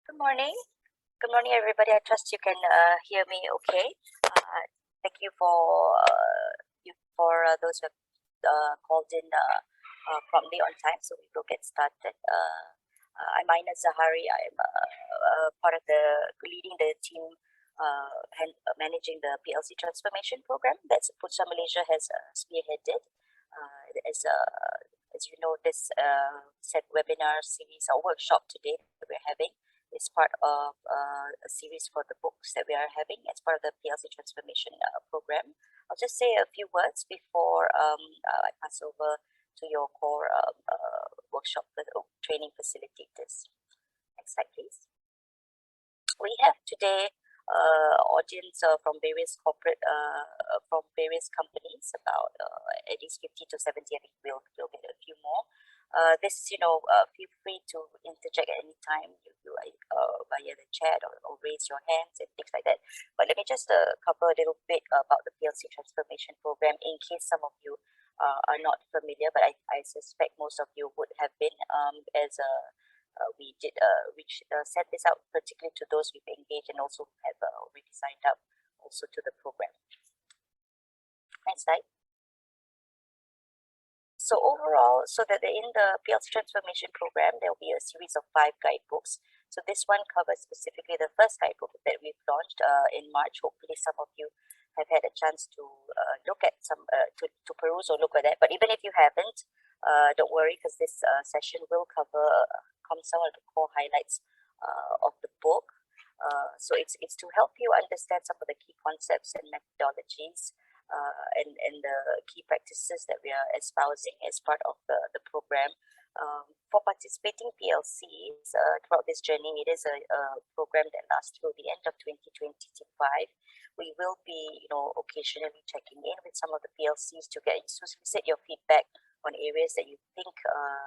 Good morning. Good morning, everybody. I trust you can hear me okay. Thank you for those who have called in promptly on time, so we will get started. I'm Aina Zahari. I'm part of leading the team managing the PLC Transformation Program that Plc Malaysia has spearheaded. As you know, this set webinar series or workshop today that we're having is part of a series for the books that we are having as part of the PLC Transformation Program. I'll just say a few words before I pass over to your core workshop training facilitators. Next slide, please. We have today audience from various corporate, from various companies, about at least 50 to 70. I think we'll get a few more. Feel free to interject at any time via the chat or raise your hands and things like that. But let me just cover a little bit about the PLC Transformation Program in case some of you are not familiar, but I suspect most of you would have been, we did set this out particularly to those we've engaged and also have already signed up also to the program. Next slide. So overall, in the PLC Transformation Program, there will be a series of 5 guidebooks. So this one covers specifically the first guidebook that we've launched in March. Hopefully some of you have had a chance to look at to peruse or look at that. But even if you haven't, don't worry, because this session will cover some of the core highlights of the book. So it's to help you understand some of the key concepts and methodologies and the key practices that we are espousing as part of the program. For participating PLCs throughout this journey, it is a program that lasts through the end of 2025. We will be, occasionally checking in with some of the PLCs to solicit your feedback on areas that you think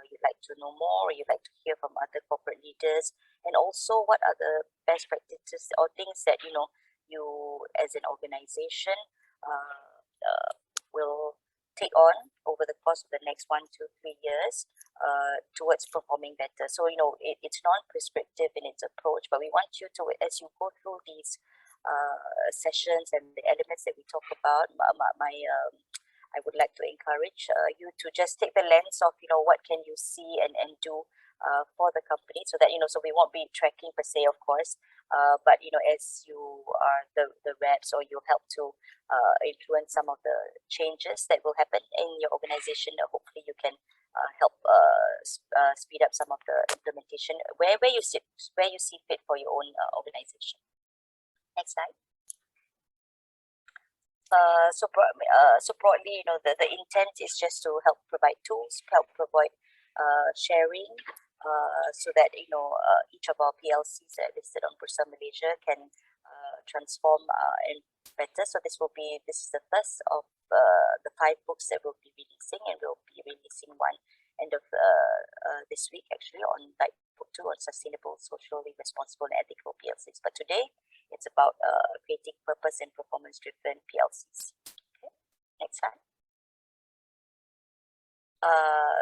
you'd like to know more, or you'd like to hear from other corporate leaders, and also what are the best practices or things that you as an organization will take on over the course of the next 1 to 3 years towards performing better. So it's non-prescriptive in its approach, but we want you to, as you go through these sessions and the elements that we talk about, I would like to encourage you to just take the lens of what can you see and do for the company, so that so we won't be tracking per se, of course, but as you are the reps, or you help to influence some of the changes that will happen in your organization, hopefully you can help speed up some of the implementation where you see fit for your own organization. Next slide. So broadly, the intent is just to help provide tools, help provide sharing, so that each of our PLCs that are listed on Bursa Malaysia can transform and better. So this is the first of the 5 books that we'll be releasing, and we'll be releasing one end of this week, actually, on book 2 on sustainable, socially responsible, and ethical PLCs. But today it's about creating purpose and performance-driven PLCs. Okay, next slide.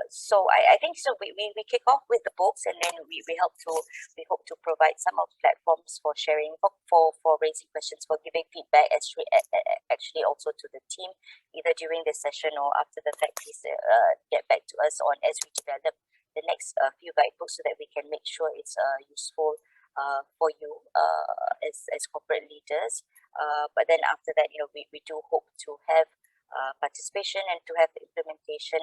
So I think so. We kick off with the books, and then we hope to provide some of platforms for sharing, for raising questions, for giving feedback, actually also to the team, either during the session or after the fact. Please get back to us on as we develop the next few guidebooks, so that we can make sure it's useful for you as corporate leaders. But then after that, we do hope to have participation and to have the implementation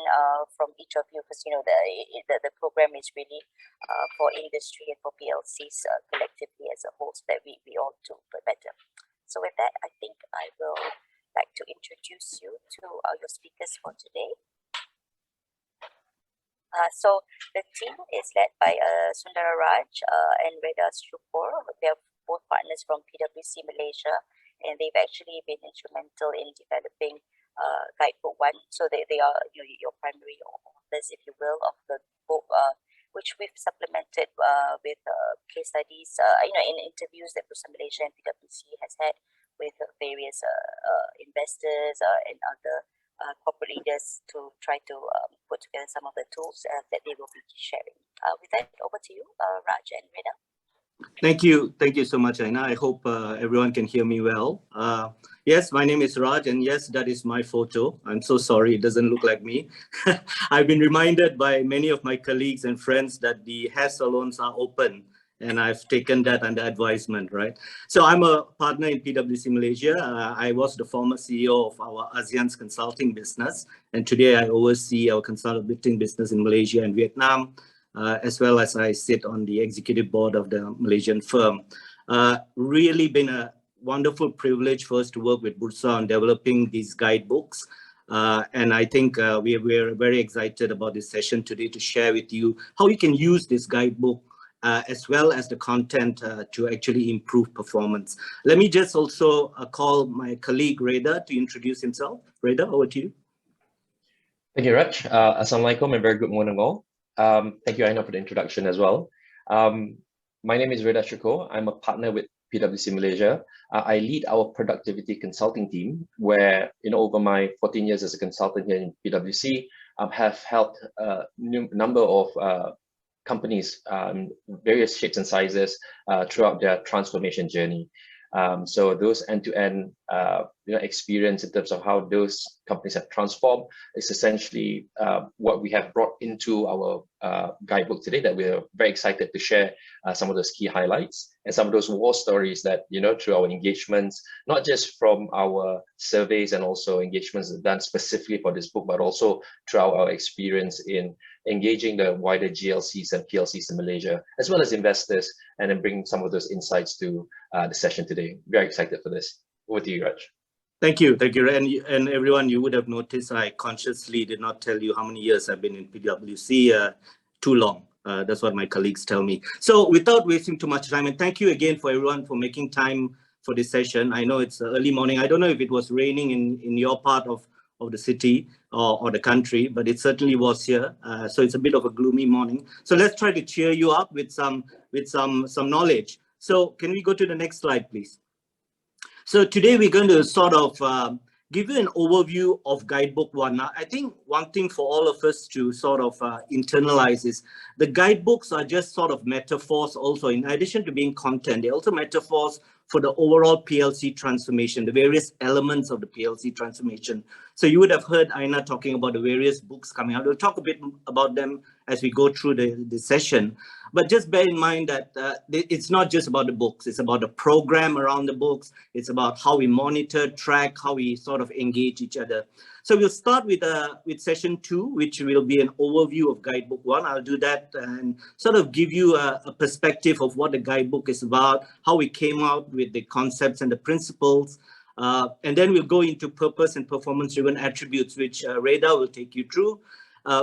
from each of you, because the program is really for industry and for PLCs collectively as a whole, so that we all do better. So with that, I think I will like to introduce you to your speakers for today. So the team is led by Sundara Raj and Reda Shukor. They are both partners from PwC Malaysia, and they've actually been instrumental in developing Guidebook 1. So they are your primary authors, if you will, of the book, which we've supplemented with case studies, in interviews that Bursa Malaysia and PwC has had with various investors and other corporate leaders, to try to put together some of the tools that they will be sharing. With that, over to you, Raj and Reda. Thank you. Thank you so much, Aina. I hope everyone can hear me well. Yes, my name is Raj, and yes, that is my photo. I'm so sorry, it doesn't look like me. I've been reminded by many of my colleagues and friends that the hair salons are open, and I've taken that under advisement, right? So I'm a partner in PwC Malaysia. I was the former CEO of our ASEAN's consulting business, and today I oversee our consulting business in Malaysia and Vietnam. As well as I sit on the executive board of the Malaysian firm. Really been a wonderful privilege for us to work with Bursa on developing these guidebooks. And I think we're very excited about this session today to share with you how you can use this guidebook as well as the content to actually improve performance. Let me just also call my colleague Reda to introduce himself. Reda, over to you. Thank you, Raj. Assalamualaikum and very good morning all. Thank you, Aina, for the introduction as well. My name is Reda Syukur. I'm a partner with PwC Malaysia. I lead our productivity consulting team, where over my 14 years as a consultant here in PwC, have helped a number of companies, various shapes and sizes, throughout their transformation journey. So those end-to-end experience in terms of how those companies have transformed is essentially what we have brought into our guidebook today, that we're very excited to share some of those key highlights and some of those war stories that, through our engagements, not just from our surveys and also engagements done specifically for this book, but also throughout our experience in engaging the wider GLCs and PLCs in Malaysia, as well as investors, and then bringing some of those insights to the session today. Very excited for this. Over to you, Raj. Thank you. And everyone, you would have noticed I consciously did not tell you how many years I've been in PwC. Too long. That's what my colleagues tell me. So without wasting too much time, and thank you again for everyone for making time for this session. I know it's early morning. I don't know if it was raining in your part of the city or the country, but it certainly was here. So it's a bit of a gloomy morning. So let's try to cheer you up with some knowledge. So can we go to the next slide, please? So today we're going to sort of give you an overview of Guidebook 1. Now, I think one thing for all of us to sort of internalize is the guidebooks are just sort of metaphors also. In addition to being content, they're also metaphors for the overall PLC transformation, the various elements of the PLC transformation. So you would have heard Aina talking about the various books coming out. We'll talk a bit about them as we go through the session. But just bear in mind that it's not just about the books. It's about the program around the books. It's about how we monitor, track, how we sort of engage each other. So we'll start with session 2, which will be an overview of Guidebook 1. I'll do that and sort of give you a perspective of what the guidebook is about, how we came out with the concepts and the principles. And then we'll go into purpose and performance-driven attributes, which Reda will take you through.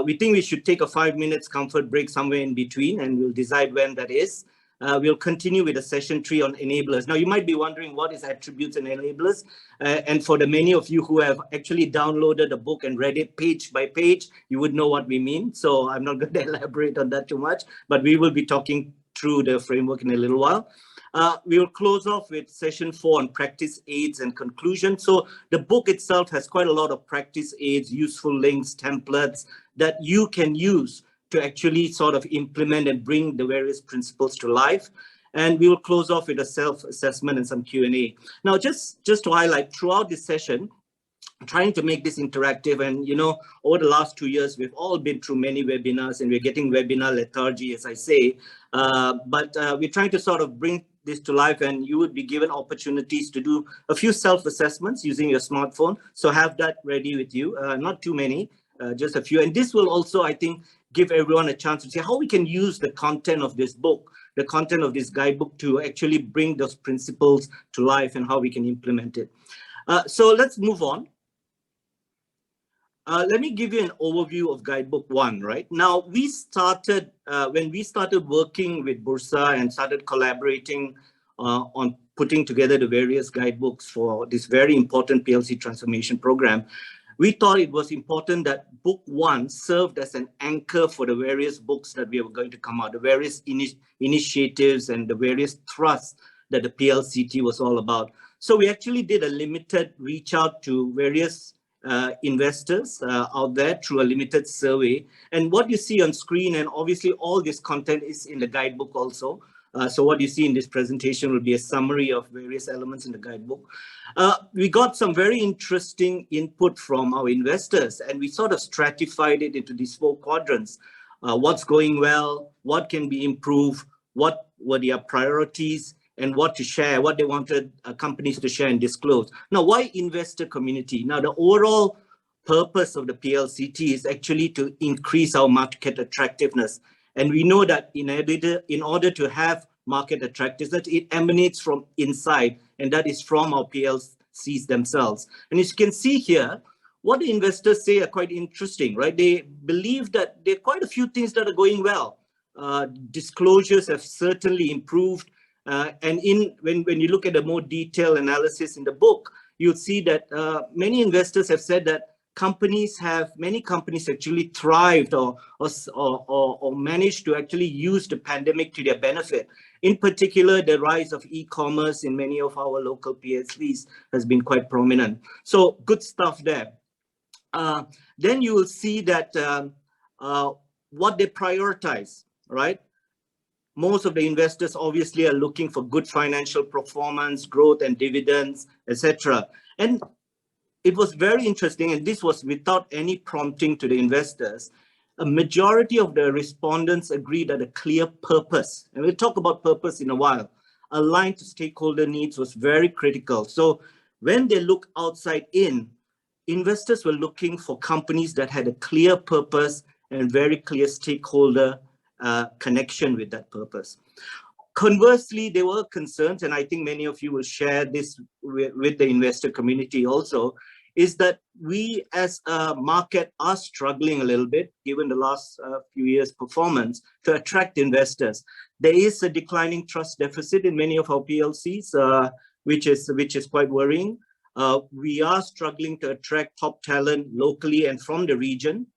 We think we should take a 5 minutes comfort break somewhere in between, and we'll decide when that is. We'll continue with a session 3 on enablers. Now, you might be wondering what is attributes and enablers. And for the many of you who have actually downloaded the book and read it page by page, you would know what we mean. So I'm not going to elaborate on that too much, but we will be talking through the framework in a little while. We will close off with session 4 on practice aids and conclusion. So the book itself has quite a lot of practice aids, useful links, templates that you can use to actually sort of implement and bring the various principles to life. And we will close off with a self-assessment and some Q&A. Now, just to highlight, throughout this session, trying to make this interactive, and over the last 2 years we've all been through many webinars, and we're getting webinar lethargy, as I say, but we're trying to sort of bring this to life, and you would be given opportunities to do a few self-assessments using your smartphone. So have that ready with you, not too many, just a few. And this will also, I think, give everyone a chance to see how we can use the content of this book, the content of this guidebook, to actually bring those principles to life and how we can implement it. So let's move on. Let me give you an overview of Guidebook 1, right? Now, we started, when we started working with Bursa and started collaborating on putting together the various guidebooks for this very important PLC transformation program, we thought it was important that Book 1 served as an anchor for the various books that we were going to come out, the various initiatives and the various thrusts that the PLCT was all about. So we actually did a limited reach out to various investors out there through a limited survey. And what you see on screen, and obviously all this content is in the guidebook also, So what you see in this presentation will be a summary of various elements in the guidebook. We got some very interesting input from our investors, and we sort of stratified it into these 4 quadrants. What's going well, what can be improved, what were their priorities, and what to share, what they wanted companies to share and disclose. Now, why investor community? Now, the overall purpose of the PLCT is actually to increase our market attractiveness. And we know that in order to have market attractiveness, it emanates from inside, and that is from our PLCs themselves. And as you can see here, what the investors say are quite interesting, right? They believe that there are quite a few things that are going well. Disclosures have certainly improved. And when you look at a more detailed analysis in the book, you'll see that many investors have said that many companies actually thrived or managed to actually use the pandemic to their benefit. In particular, the rise of e-commerce in many of our local PLCs has been quite prominent. So good stuff there. Then you will see that what they prioritize, right? Most of the investors obviously are looking for good financial performance, growth and dividends, etc. And it was very interesting, and this was without any prompting to the investors. A majority of the respondents agreed that a clear purpose, and we'll talk about purpose in a while, aligned to stakeholder needs was very critical. So when they look outside in, investors were looking for companies that had a clear purpose and very clear stakeholder connection with that purpose. Conversely, there were concerns, and I think many of you will share this with the investor community also, is that we as a market are struggling a little bit, given the last few years' performance, to attract investors. There is a declining trust deficit in many of our PLCs, which is quite worrying. We are struggling to attract top talent locally and from the region.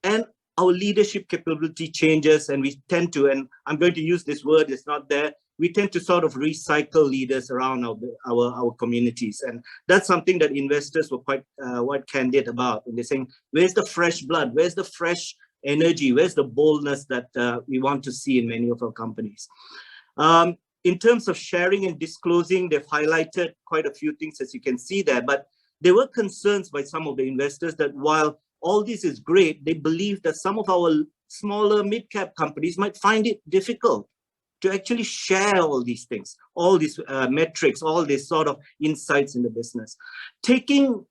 And our leadership capability changes, and we tend to, and I'm going to use this word, it's not there, we tend to sort of recycle leaders around our communities. And that's something that investors were quite candid about. And they're saying, where's the fresh blood? Where's the fresh energy? Where's the boldness that we want to see in many of our companies? In terms of sharing and disclosing, they've highlighted quite a few things, as you can see there, but there were concerns by some of the investors that while all this is great, they believe that some of our smaller mid-cap companies might find it difficult to actually share all these things, all these metrics, all these sort of insights in the business. Taking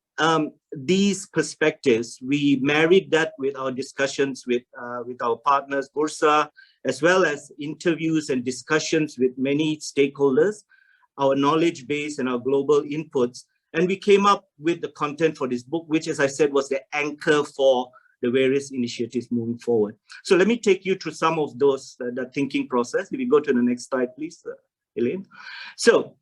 these perspectives, we married that with our discussions with our partners, Bursa, as well as interviews and discussions with many stakeholders, our knowledge base and our global inputs. And we came up with the content for this book, which, as I said, was the anchor for the various initiatives moving forward. So let me take you through some of those, the thinking process. If you go to the next slide, please, Elaine. So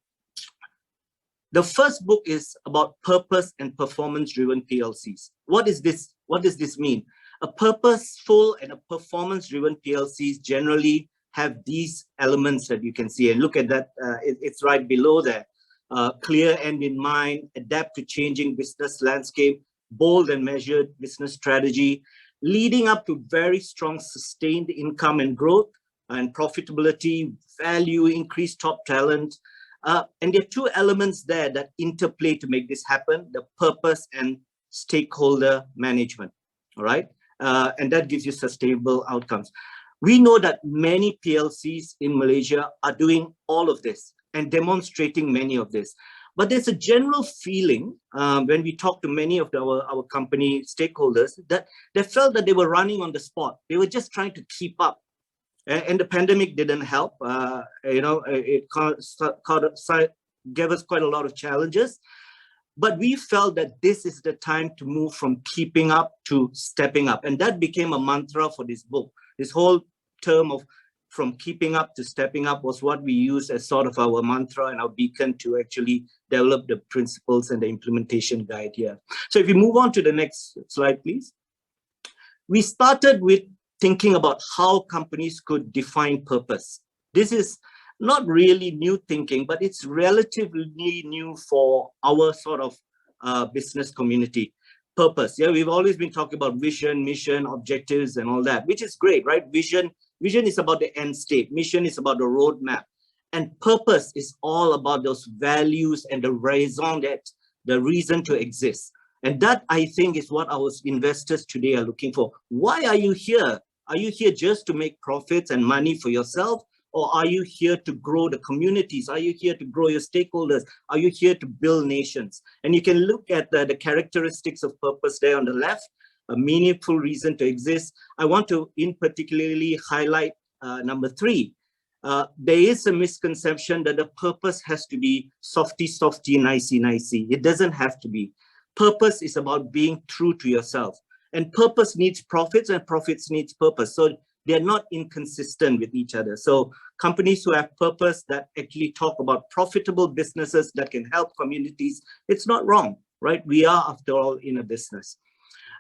the first book is about purpose and performance-driven PLCs. What is this? What does this mean? A purposeful and a performance-driven PLCs generally have these elements that you can see. And look at that, it's right below there. Clear end in mind, adapt to changing business landscape, bold and measured business strategy, leading up to very strong sustained income and growth and profitability, value, increased top talent. And there are 2 elements there that interplay to make this happen, the purpose and stakeholder management, all right? And that gives you sustainable outcomes. We know that many PLCs in Malaysia are doing all of this and demonstrating many of this. But there's a general feeling when we talk to many of our company stakeholders that they felt that they were running on the spot. They were just trying to keep up. And the pandemic didn't help. It gave us quite a lot of challenges. But we felt that this is the time to move from keeping up to stepping up. And that became a mantra for this book. This whole term of from keeping up to stepping up was what we used as sort of our mantra and our beacon to actually develop the principles and the implementation guide here. So if you move on to the next slide, please. We started with thinking about how companies could define purpose. This is not really new thinking, but it's relatively new for our sort of business community. Purpose, yeah, we've always been talking about vision, mission, objectives, and all that, which is great, right? Vision is about the end state. Mission is about the roadmap. And purpose is all about those values and the raison d'etre, the reason to exist. And that, I think, is what our investors today are looking for. Why are you here? Are you here just to make profits and money for yourself? Or are you here to grow the communities? Are you here to grow your stakeholders? Are you here to build nations? And you can look at the characteristics of purpose there on the left, a meaningful reason to exist. I want to in particularly highlight number 3. There is a misconception that the purpose has to be softy, nicey. It doesn't have to be. Purpose is about being true to yourself. And purpose needs profits and profits needs purpose. So they're not inconsistent with each other. So companies who have purpose that actually talk about profitable businesses that can help communities, it's not wrong, right? We are, after all, in a business.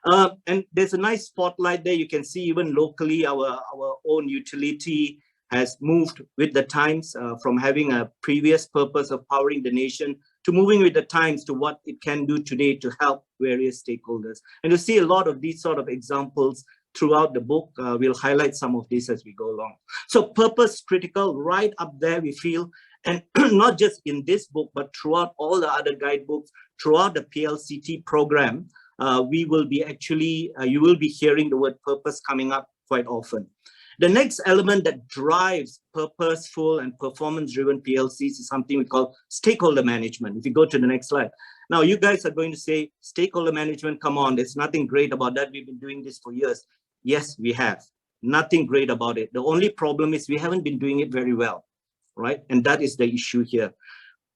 And there's a nice spotlight there. You can see even locally, our own utility has moved with the times from having a previous purpose of powering the nation to moving with the times to what it can do today to help various stakeholders. And you'll see a lot of these sort of examples throughout the book. We'll highlight some of this as we go along. So purpose critical, right up there, we feel, and not just in this book, but throughout all the other guidebooks, throughout the PLCT program, we will be actually, you will be hearing the word purpose coming up quite often. The next element that drives purposeful and performance-driven PLCs is something we call stakeholder management. If you go to the next slide. Now, you guys are going to say, stakeholder management, come on, there's nothing great about that. We've been doing this for years. Yes, we have. Nothing great about it. The only problem is we haven't been doing it very well, right? And that is the issue here.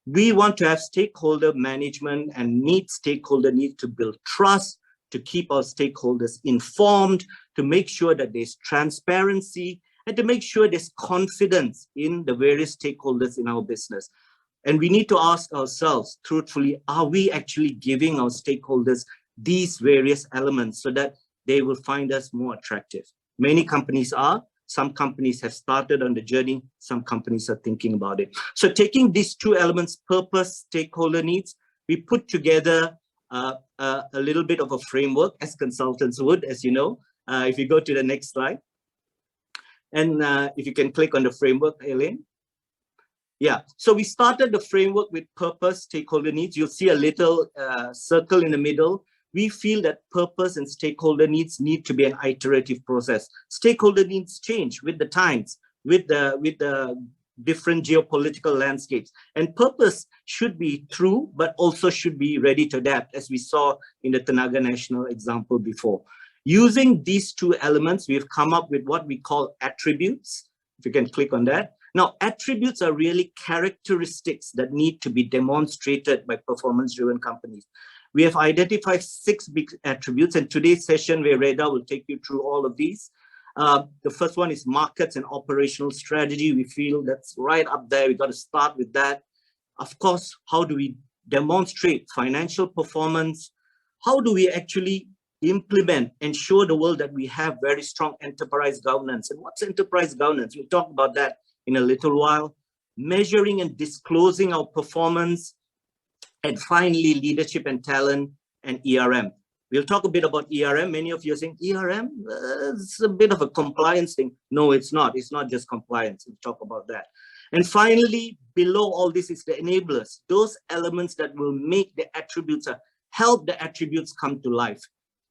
We want to have stakeholder management and stakeholder need to build trust, to keep our stakeholders informed, to make sure that there's transparency, and to make sure there's confidence in the various stakeholders in our business. And we need to ask ourselves, truthfully, are we actually giving our stakeholders these various elements so that they will find us more attractive? Many companies are. Some companies have started on the journey. Some companies are thinking about it. So taking these two elements, purpose, stakeholder needs, we put together a little bit of a framework, as consultants would, as you know. If you go to the next slide. And if you can click on the framework, Elaine. Yeah, so we started the framework with purpose, stakeholder needs. You'll see a little circle in the middle. We feel that purpose and stakeholder needs need to be an iterative process. Stakeholder needs change with the times, with the different geopolitical landscapes. And purpose should be true, but also should be ready to adapt, as we saw in the Tenaga Nasional example before. Using these two elements, we've come up with what we call attributes. If you can click on that. Now, attributes are really characteristics that need to be demonstrated by performance-driven companies. We have identified 6 big attributes, and today's session where Reda will take you through all of these. The first one is markets and operational strategy. We feel that's right up there. We've got to start with that. Of course, how do we demonstrate financial performance? How do we actually implement and show the world that we have very strong enterprise governance? And what's enterprise governance? We'll talk about that in a little while. Measuring and disclosing our performance. And finally, leadership and talent and ERM. We'll talk a bit about ERM. Many of you are saying, ERM, it's a bit of a compliance thing. No, it's not. It's not just compliance. We'll talk about that. And finally, below all this is the enablers. Those elements that will make the attributes, help the attributes come to life.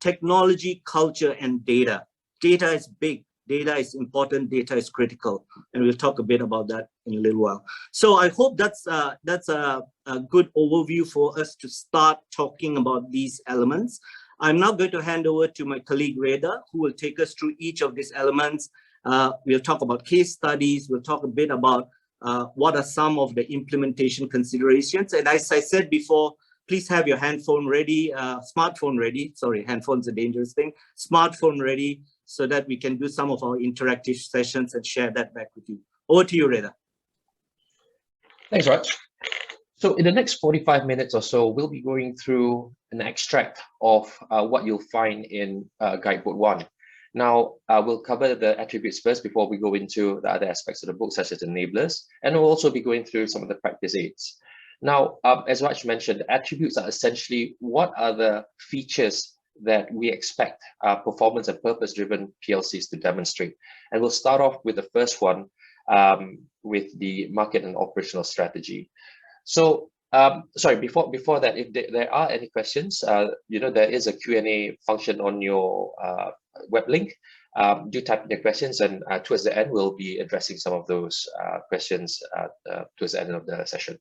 Technology, culture, and data. Data is big. Data is important. Data is critical. And we'll talk a bit about that in a little while. So I hope that's a good overview for us to start talking about these elements. I'm now going to hand over to my colleague Reda, who will take us through each of these elements. We'll talk about case studies. We'll talk a bit about what are some of the implementation considerations. And as I said before, please have your handphone ready, smartphone ready. Sorry, handphone's a dangerous thing. Smartphone ready, so that we can do some of our interactive sessions and share that back with you. Over to you, Reda. Thanks, Raj. So in the next 45 minutes or so, we'll be going through an extract of what you'll find in Guidebook 1. Now, we'll cover the attributes first before we go into the other aspects of the book, such as enablers, and we'll also be going through some of the practice aids. Now, as Raj mentioned, attributes are essentially what are the features that we expect performance and purpose-driven PLCs to demonstrate. And we'll start off with the first one, with the market and operational strategy. So, sorry, before that, if there are any questions, there is a Q&A function on your web link. Do type in your questions, and towards the end, we'll be addressing some of those questions towards the end of the session.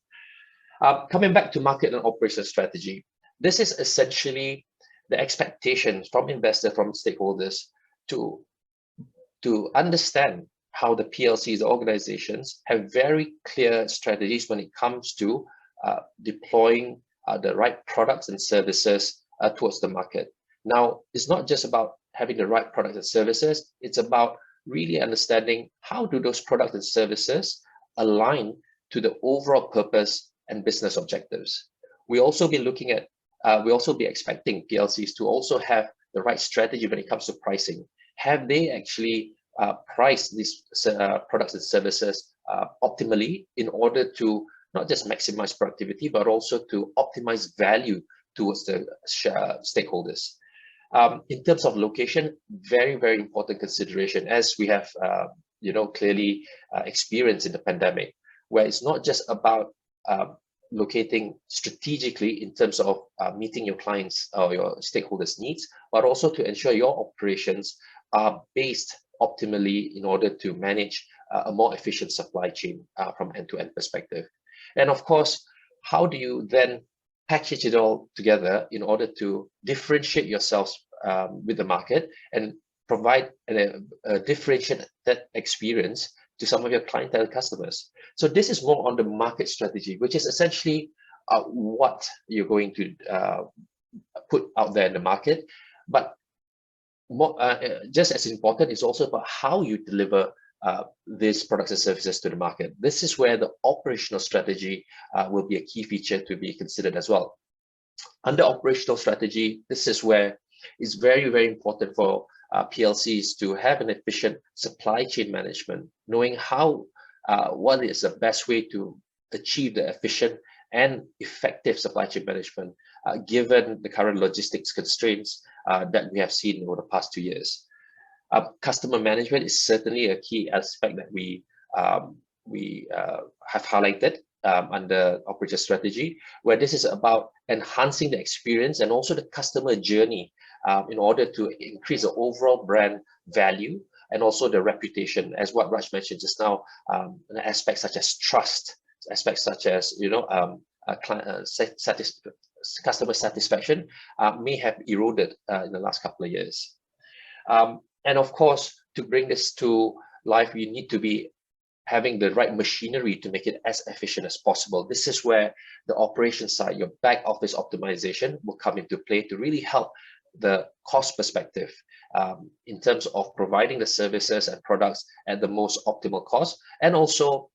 Coming back to market and operational strategy, this is essentially the expectations from investors, from stakeholders, to understand how the PLCs, the organizations, have very clear strategies when it comes to deploying the right products and services towards the market. Now, it's not just about having the right products and services, it's about really understanding how do those products and services align to the overall purpose and business objectives. We also be looking at, we also be expecting PLCs to also have the right strategy when it comes to pricing. Have they actually priced these products and services optimally in order to not just maximize productivity, but also to optimize value towards the stakeholders? In terms of location, very, very important consideration, as we have clearly experienced in the pandemic, where it's not just about locating strategically in terms of meeting your clients or your stakeholders' needs, but also to ensure your operations are based optimally in order to manage a more efficient supply chain from end-to-end perspective. And of course, how do you then package it all together in order to differentiate yourselves with the market and provide a differentiated experience to some of your clientele customers? So this is more on the market strategy, which is essentially what you're going to put out there in the market. But more, just as important is also about how you deliver these products and services to the market. This is where the operational strategy will be a key feature to be considered as well. Under operational strategy, this is where it's very, very important for PLCs to have an efficient supply chain management, knowing how what is the best way to achieve the efficient and effective supply chain management given the current logistics constraints that we have seen over the past 2 years. Customer management is certainly a key aspect that we have highlighted under operational strategy, where this is about enhancing the experience and also the customer journey in order to increase the overall brand value and also the reputation, as what Raj mentioned just now, aspects such as trust, aspects such as customer satisfaction may have eroded in the last couple of years. And of course, to bring this to life, you need to be having the right machinery to make it as efficient as possible. This is where the operation side, your back office optimization, will come into play to really help the cost perspective in terms of providing the services and products at the most optimal cost, and also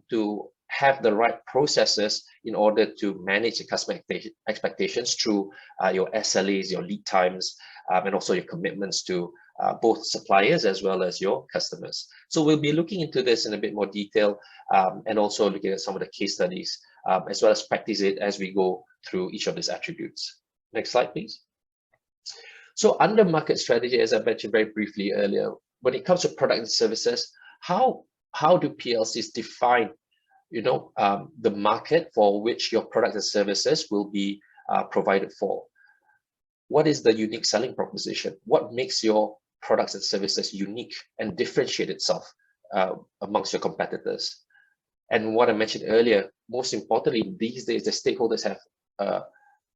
to have the right processes in order to manage the customer expectations through your SLAs, your lead times, and also your commitments to both suppliers as well as your customers. So we'll be looking into this in a bit more detail and also looking at some of the case studies as well as practice it as we go through each of these attributes. Next slide, please. So under market strategy, as I mentioned very briefly earlier, when it comes to product and services, how do PLCs define the market for which your products and services will be provided for? What is the unique selling proposition? What makes your products and services unique and differentiate itself amongst your competitors? And what I mentioned earlier, most importantly, these days, the stakeholders have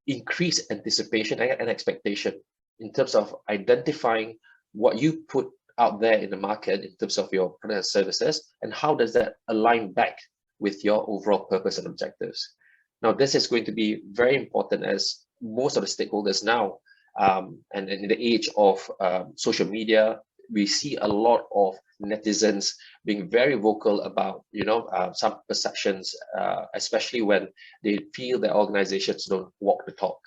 increased anticipation and expectation in terms of identifying what you put out there in the market in terms of your products and services, and how does that align back with your overall purpose and objectives. Now, this is going to be very important as most of the stakeholders now, and in the age of social media, we see a lot of netizens being very vocal about, some perceptions, especially when they feel that organizations don't walk the talk.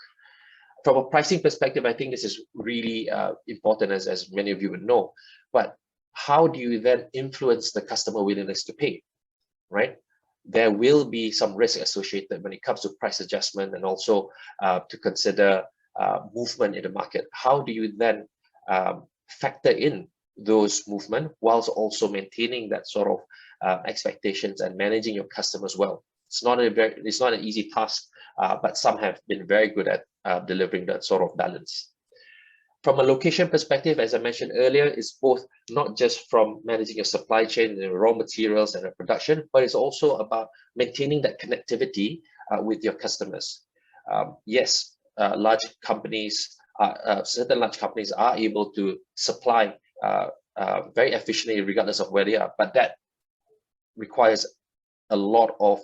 From a pricing perspective, I think this is really important, as many of you would know. But how do you then influence the customer willingness to pay, right? There will be some risk associated when it comes to price adjustment and also to consider movement in the market. How do you then factor in those movements whilst also maintaining that sort of expectations and managing your customers well. It's not an easy task, but some have been very good at delivering that sort of balance. From a location perspective, as I mentioned earlier, it's both not just from managing your supply chain, the raw materials and the production, but it's also about maintaining that connectivity with your customers. Yes, large companies, certain large companies are able to supply very efficiently regardless of where they are, but that requires a lot of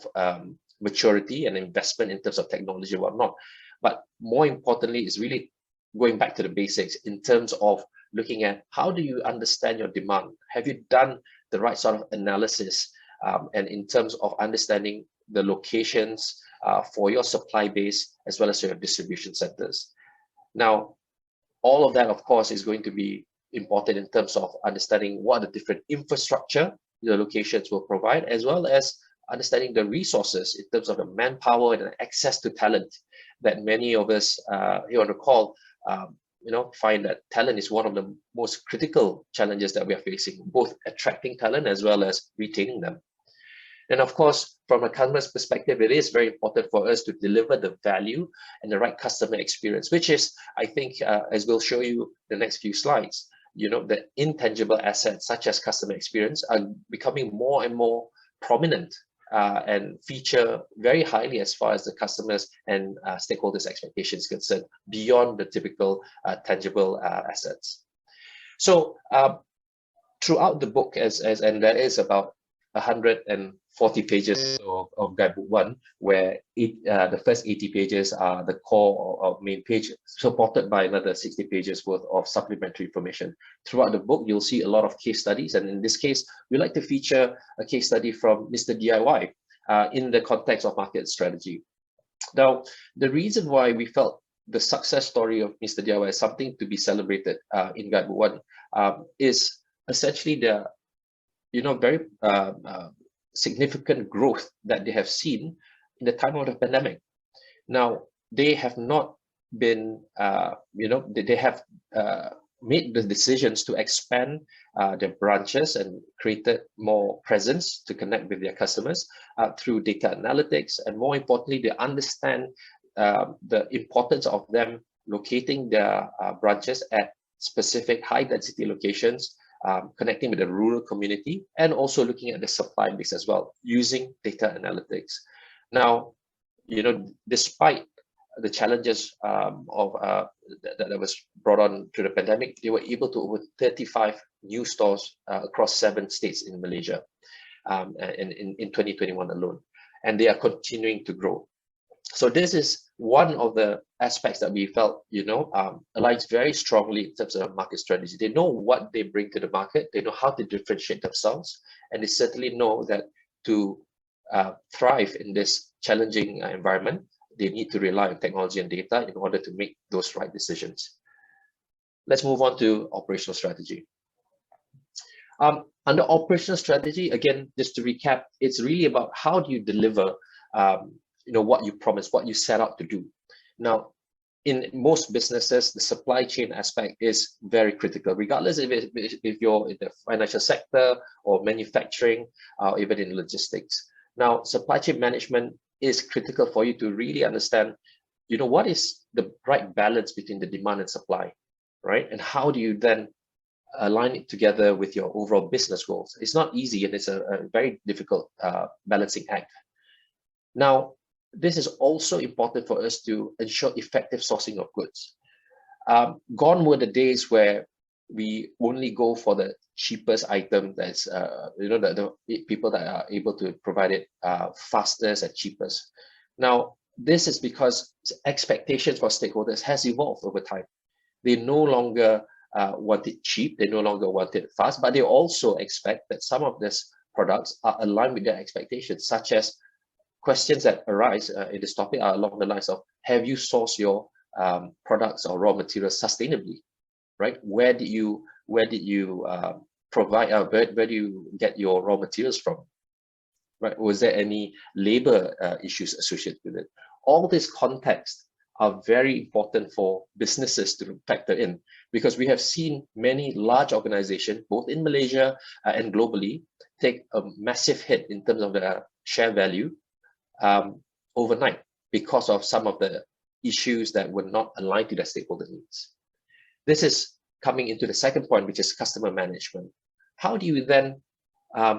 maturity and investment in terms of technology and whatnot. But more importantly, is really going back to the basics in terms of looking at how do you understand your demand? Have you done the right sort of analysis? And in terms of understanding the locations for your supply base as well as your distribution centers. Now, all of that, of course, is going to be important in terms of understanding what the different infrastructure the locations will provide, as well as understanding the resources in terms of the manpower and access to talent that many of us here on the call find that talent is one of the most critical challenges that we are facing, both attracting talent as well as retaining them. And of course, from a customer's perspective, it is very important for us to deliver the value and the right customer experience, which is, I think, as we'll show you the next few slides, the intangible assets such as customer experience are becoming more and more prominent and feature very highly as far as the customers and stakeholders' expectations concerned, beyond the typical tangible assets. So throughout the book, and there is about 140 pages of Guidebook 1, where the first 80 pages are the core of main page, supported by another 60 pages worth of supplementary information. Throughout the book, you'll see a lot of case studies, and in this case, we like to feature a case study from Mr. DIY in the context of market strategy. Now, the reason why we felt the success story of Mr. DIY is something to be celebrated in Guidebook 1 is essentially the very significant growth that they have seen in the time of the pandemic. Now, they have not been, they have made the decisions to expand their branches and created more presence to connect with their customers through data analytics. And more importantly, they understand the importance of them locating their branches at specific high density locations, connecting with the rural community, and also looking at the supply base as well, using data analytics. Now, despite the challenges that was brought on to the pandemic, they were able to open 35 new stores across 7 states in Malaysia in 2021 alone, and they are continuing to grow. So this is one of the aspects that we felt, aligns very strongly in terms of market strategy. They know what they bring to the market, they know how to differentiate themselves, and they certainly know that to thrive in this challenging environment, they need to rely on technology and data in order to make those right decisions. Let's move on to operational strategy. Under operational strategy, again, just to recap, it's really about how do you deliver what you promise, what you set out to do. Now, in most businesses, the supply chain aspect is very critical, regardless if you're in the financial sector or manufacturing, or even in logistics. Now, supply chain management is critical for you to really understand, what is the right balance between the demand and supply, right? And how do you then align it together with your overall business goals? It's not easy, and it's a very difficult balancing act. Now, this is also important for us to ensure effective sourcing of goods. Gone were the days where we only go for the cheapest item. That's the people that are able to provide it fastest and cheapest. Now, this is because expectations for stakeholders has evolved over time. They no longer want it cheap, they no longer want it fast, but they also expect that some of these products are aligned with their expectations, such as questions that arise in this topic are along the lines of, have you sourced your products or raw materials sustainably, right? Where did you provide, where do you get your raw materials from, right? Was there any labor issues associated with it? All this context are very important for businesses to factor in. because we have seen many large organizations, both in Malaysia and globally, take a massive hit in terms of their share value overnight because of some of the issues that were not aligned to their stakeholder needs. This is coming into the second point, which is customer management. How do you then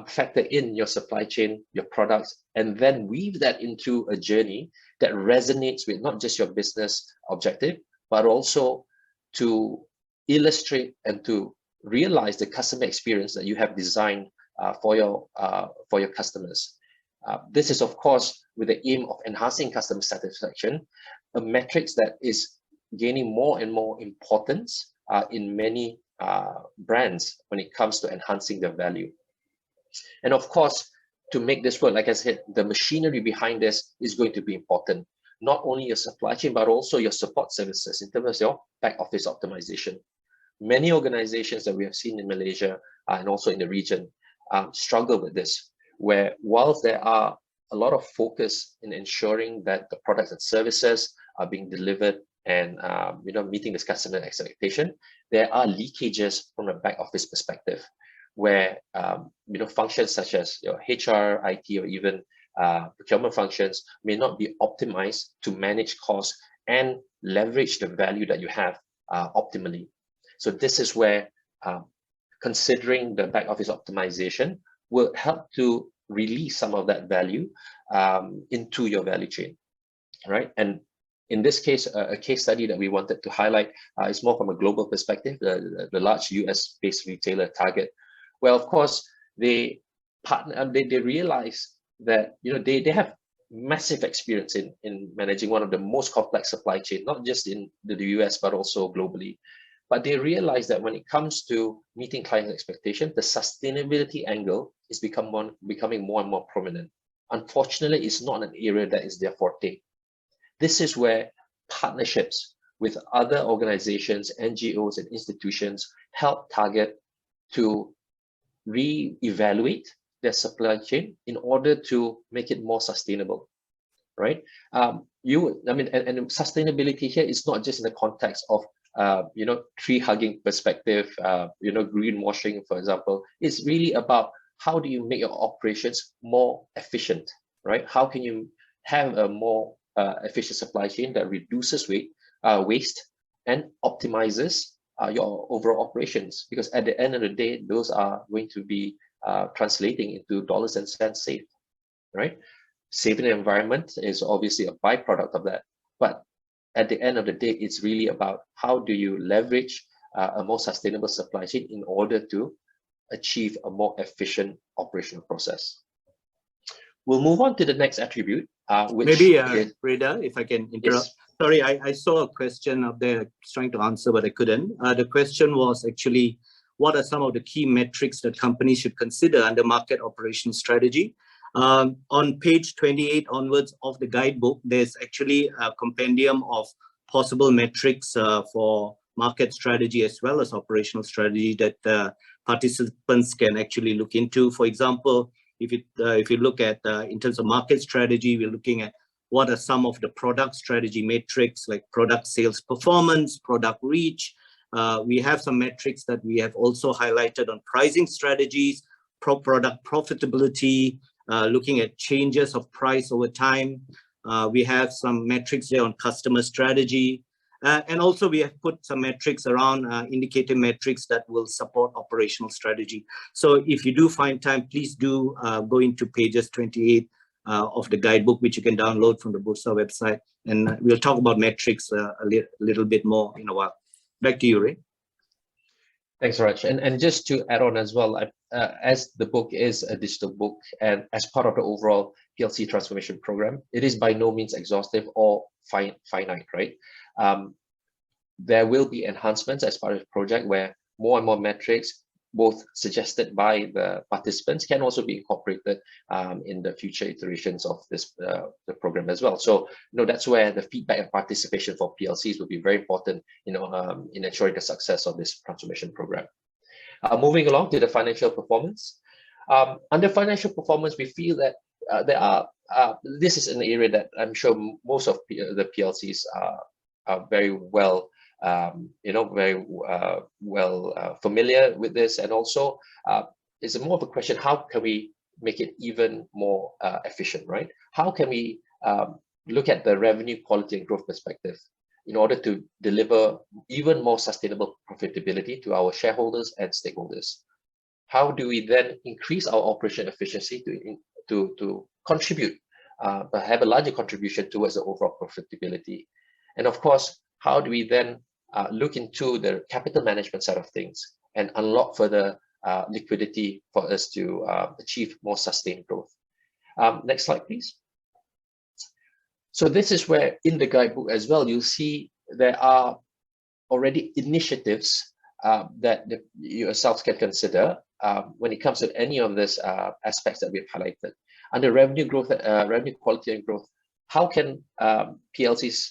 factor in your supply chain, your products, and then weave that into a journey that resonates with not just your business objective, but also to illustrate and to realize the customer experience that you have designed for your customers. This is, of course, with the aim of enhancing customer satisfaction, a metrics that is gaining more and more importance in many brands when it comes to enhancing their value. And of course, to make this work, like I said, the machinery behind this is going to be important. Not only your supply chain, but also your support services in terms of your back office optimization. Many organizations that we have seen in Malaysia and also in the region struggle with this, where whilst there are a lot of focus in ensuring that the products and services are being delivered and meeting this customer expectation, there are leakages from a back office perspective, where functions such as your HR, IT, or even procurement functions may not be optimized to manage costs and leverage the value that you have optimally. So this is where considering the back office optimization will help to release some of that value into your value chain, right? And in this case, a case study that we wanted to highlight is more from a global perspective, the large US-based retailer Target. Well, of course, they realize that they have massive experience in managing one of the most complex supply chain, not just in the US, but also globally. But they realize that when it comes to meeting client expectations, the sustainability angle is becoming more and more prominent. Unfortunately, it's not an area that is their forte. This is where partnerships with other organizations, NGOs, and institutions help Target to re-evaluate their supply chain in order to make it more sustainable, right? And sustainability here is not just in the context of tree hugging perspective, greenwashing, for example. It's really about how do you make your operations more efficient, right? How can you have a more efficient supply chain that reduces waste and optimizes your overall operations? Because at the end of the day, those are going to be translating into dollars and cents saved, right? Saving the environment is obviously a byproduct of that, but at the end of the day, it's really about how do you leverage a more sustainable supply chain in order to achieve a more efficient operational process. We'll move on to the next attribute, which maybe is, Reda, if I can interrupt. Yes. Sorry, I saw a question up there. I was trying to answer, but I couldn't. The question was actually, what are some of the key metrics that companies should consider under market operations strategy? On page 28 onwards of the guidebook, there's actually a compendium of possible metrics for market strategy as well as operational strategy that participants can actually look into. For example, if you look at in terms of market strategy, we're looking at what are some of the product strategy metrics like product sales performance, product reach. We have some metrics that we have also highlighted on pricing strategies, product profitability, looking at changes of price over time. We have some metrics there on customer strategy. And also we have put some metrics around indicator metrics that will support operational strategy. So if you do find time, please do go into pages 28 of the guidebook, which you can download from the Bursa website. And we'll talk about metrics a little bit more in a while. Back to you, Ray. Thanks, Raj. And just to add on as well, as the book is a digital book and as part of the overall PLC Transformation Program, it is by no means exhaustive or finite, right? There will be enhancements as part of the project where more and more metrics, both suggested by the participants, can also be incorporated in the future iterations of this the program as well. So that's where the feedback and participation for PLCs will be very important, in ensuring the success of this transformation program. Moving along to the financial performance. Under financial performance, we feel that this is an area that I'm sure most of the PLCs are very well very well familiar with this, and also it's more of a question: how can we make it even more efficient, right? How can we look at the revenue quality and growth perspective in order to deliver even more sustainable profitability to our shareholders and stakeholders? How do we then increase our operational efficiency to contribute, have a larger contribution towards the overall profitability? And of course, how do we then look into the capital management side of things and unlock further liquidity for us to achieve more sustained growth? Next slide, please. So this is where in the guidebook as well, you'll see there are already initiatives that you yourselves can consider when it comes to any of these aspects that we've highlighted. Under revenue growth, revenue quality and growth, how can PLCs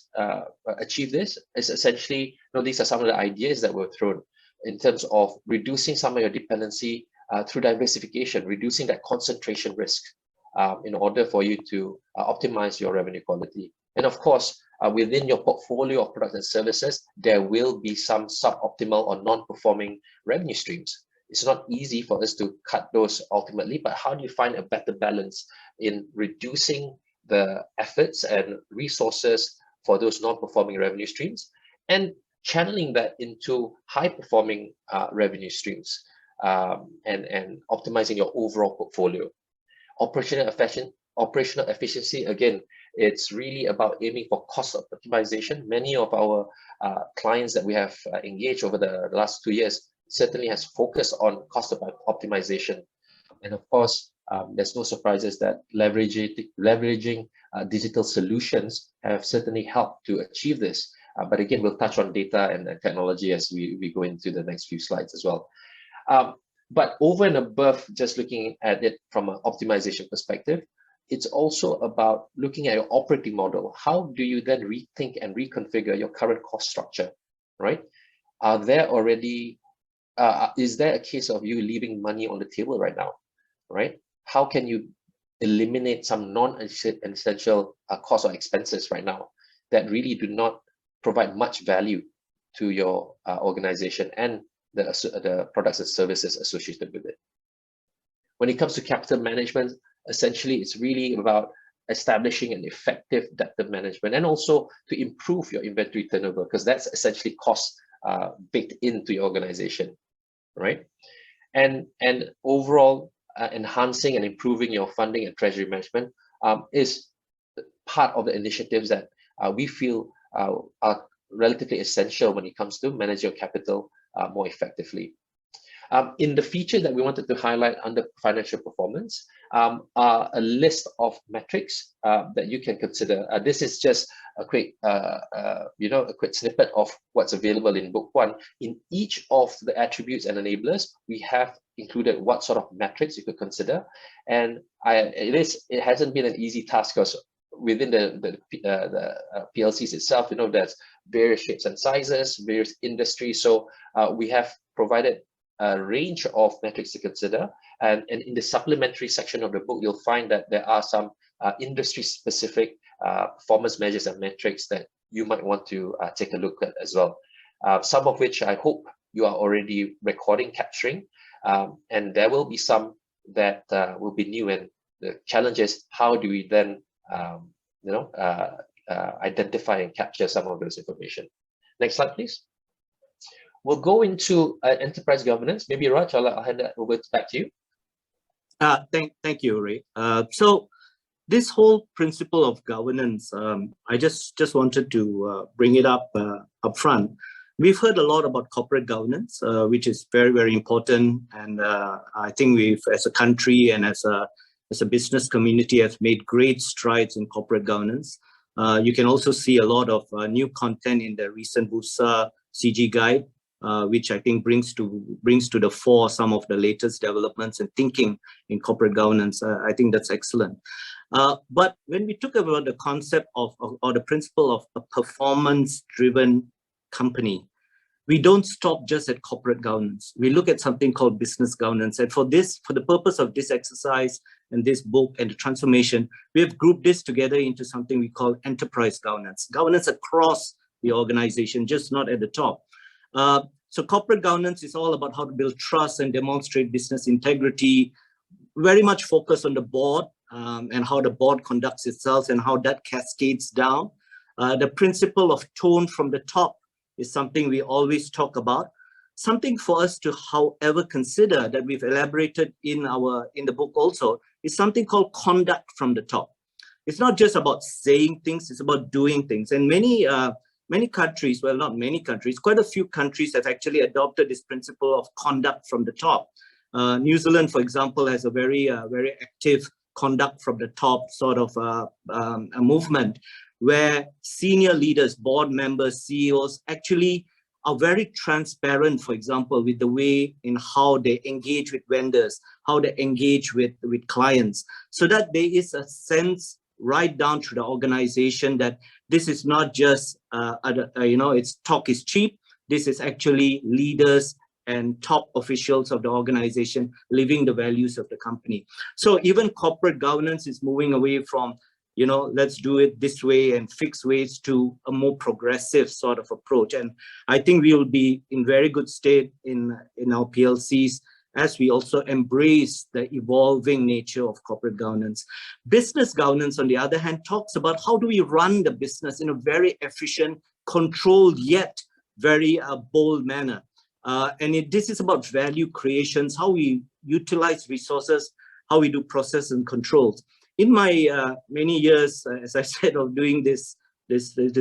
achieve this? It's essentially, these are some of the ideas that were thrown in terms of reducing some of your dependency through diversification, reducing that concentration risk in order for you to optimize your revenue quality. And of course, within your portfolio of products and services, there will be some suboptimal or non-performing revenue streams. It's not easy for us to cut those ultimately, but how do you find a better balance in reducing the efforts and resources for those non-performing revenue streams and channeling that into high-performing revenue streams and optimizing your overall portfolio? Operational efficiency, again, it's really about aiming for cost optimization. Many of our clients that we have engaged over the last 2 years certainly has focused on cost optimization. And of course, there's no surprises that leveraging digital solutions have certainly helped to achieve this. But again, we'll touch on data and technology as we go into the next few slides as well. But over and above just looking at it from an optimization perspective, it's also about looking at your operating model. How do you then rethink and reconfigure your current cost structure, right? Are there already, is there a case of you leaving money on the table right now, right? How can you eliminate some non-essential costs or expenses right now that really do not provide much value to your organization and the products and services associated with it? When it comes to capital management, essentially, it's really about establishing an effective debtor management and also to improve your inventory turnover, because that's essentially cost baked into your organization, right? And overall, enhancing and improving your funding and treasury management is part of the initiatives that we feel are relatively essential when it comes to manage your capital more effectively. In the feature that we wanted to highlight under financial performance are a list of metrics that you can consider. This is just a quick, a quick snippet of what's available in Book 1. In each of the attributes and enablers, we have included what sort of metrics you could consider. And it hasn't been an easy task because within the PLCs itself, there's various shapes and sizes, various industries. So we have provided a range of metrics to consider. And in the supplementary section of the book, you'll find that there are some industry-specific performance measures and metrics that you might want to take a look at as well. Some of which I hope you are already recording, capturing, and there will be some that will be new. And the challenge is, how do we then identify and capture some of those information? Next slide, please. We'll go into enterprise governance. Maybe Raj, I'll hand that over back to you. Thank you, Ray. So this whole principle of governance, I just wanted to bring it up front. We've heard a lot about corporate governance, which is very, very important. And I think we've, as a country and as a business community, have made great strides in corporate governance. You can also see a lot of new content in the recent Bursa CG guide, which I think brings to the fore some of the latest developments and thinking in corporate governance. I think that's excellent. But when we talk about the concept of or the principle of a performance-driven company, we don't stop just at corporate governance. We look at something called business governance. And for the purpose of this exercise and this book and the transformation, we have grouped this together into something we call enterprise governance, governance across the organization, just not at the top. So corporate governance is all about how to build trust and demonstrate business integrity, very much focused on the board and how the board conducts itself and how that cascades down. The principle of tone from the top is something we always talk about. Something for us to, however, consider that we've elaborated in the book also is something called conduct from the top. It's not just about saying things, it's about doing things. And many countries, well, not many countries, quite a few countries have actually adopted this principle of conduct from the top. New Zealand, for example, has a very active conduct from the top sort of a movement where senior leaders, board members, CEOs actually are very transparent, for example, with the way in how they engage with vendors, how they engage with clients, so that there is a sense right down to the organization that this is not just, it's talk is cheap. This is actually leaders and top officials of the organization living the values of the company. So even corporate governance is moving away from, let's do it this way and fixed ways to a more progressive sort of approach. And I think we will be in very good state in our PLCs as we also embrace the evolving nature of corporate governance. Business governance, on the other hand, talks about how do we run the business in a very efficient, controlled, yet very bold manner. This is about value creations, how we utilize resources, how we do process and controls. In my many years, as I said, of doing this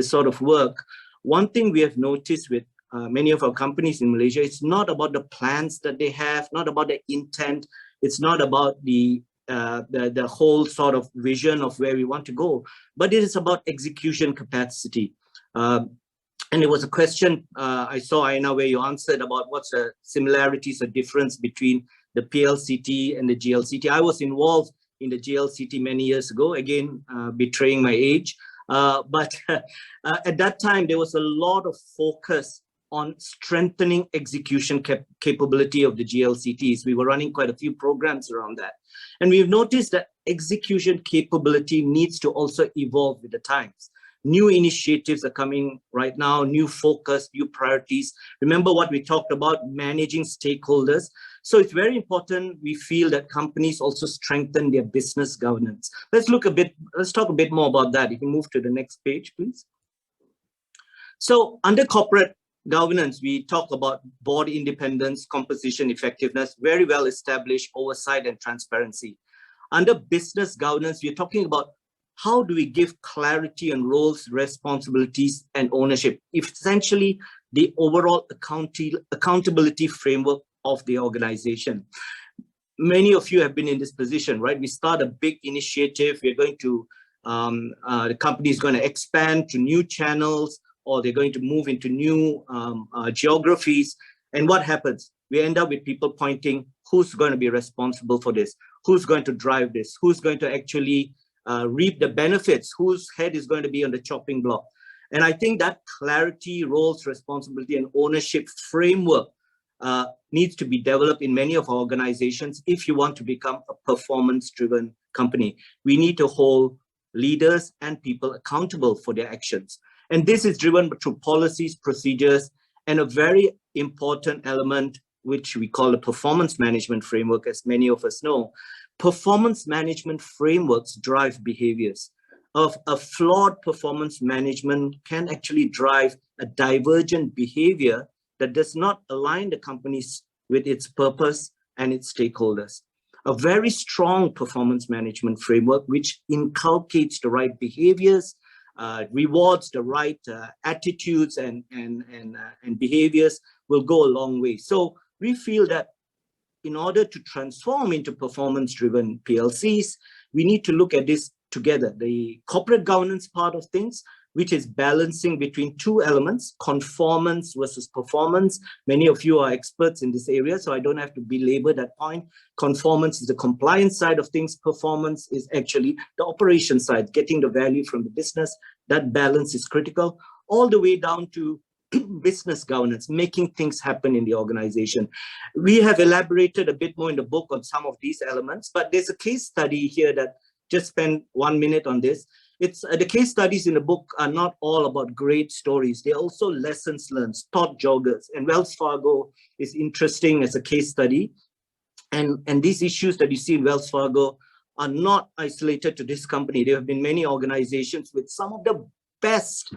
sort of work, one thing we have noticed with many of our companies in Malaysia, it's not about the plans that they have, not about the intent, it's not about the whole sort of vision of where we want to go, but it is about execution capacity. And it was a question I saw, Aina, where you answered about what's the similarities or difference between the PLCT and the GLCT. I was involved in the GLCT many years ago, again, betraying my age. But at that time, there was a lot of focus on strengthening execution capability of the GLCTs. We were running quite a few programs around that. And we've noticed that execution capability needs to also evolve with the times. New initiatives are coming right now, new focus, new priorities. Remember what we talked about, managing stakeholders. So it's very important, we feel, that companies also strengthen their business governance. Let's talk a bit more about that. You can move to the next page, please. So under corporate governance, we talk about board independence, composition, effectiveness, very well established oversight and transparency. Under business governance, we're talking about how do we give clarity on roles, responsibilities, and ownership, essentially the overall accountability framework of the organization. Many of you have been in this position, right? We start a big initiative. We're going to, the company is going to expand to new channels, or they're going to move into new geographies. And what happens? We end up with people pointing, who's going to be responsible for this? Who's going to drive this? Who's going to actually reap the benefits? Whose head is going to be on the chopping block? And I think that clarity, roles, responsibility, and ownership framework needs to be developed in many of our organizations if you want to become a performance-driven company. We need to hold leaders and people accountable for their actions. And this is driven through policies, procedures, and a very important element, which we call a performance management framework, as many of us know. Performance management frameworks drive behaviors. A flawed performance management can actually drive a divergent behavior that does not align the companies with its purpose and its stakeholders. A very strong performance management framework, which inculcates the right behaviors, rewards the right attitudes and behaviors, will go a long way. So we feel that in order to transform into performance-driven PLCs, we need to look at this together. The corporate governance part of things, which is balancing between two elements, conformance versus performance. Many of you are experts in this area, so I don't have to belabor that point. Conformance is the compliance side of things. Performance is actually the operation side, getting the value from the business. That balance is critical, all the way down to business governance, making things happen in the organization. We have elaborated a bit more in the book on some of these elements, but there's a case study here that just spend 1 minute on this. it's the case studies in the book are not all about great stories. They're also lessons learned, thought joggers. And Wells Fargo is interesting as a case study. And these issues that you see in Wells Fargo are not isolated to this company. There have been many organizations with some of the best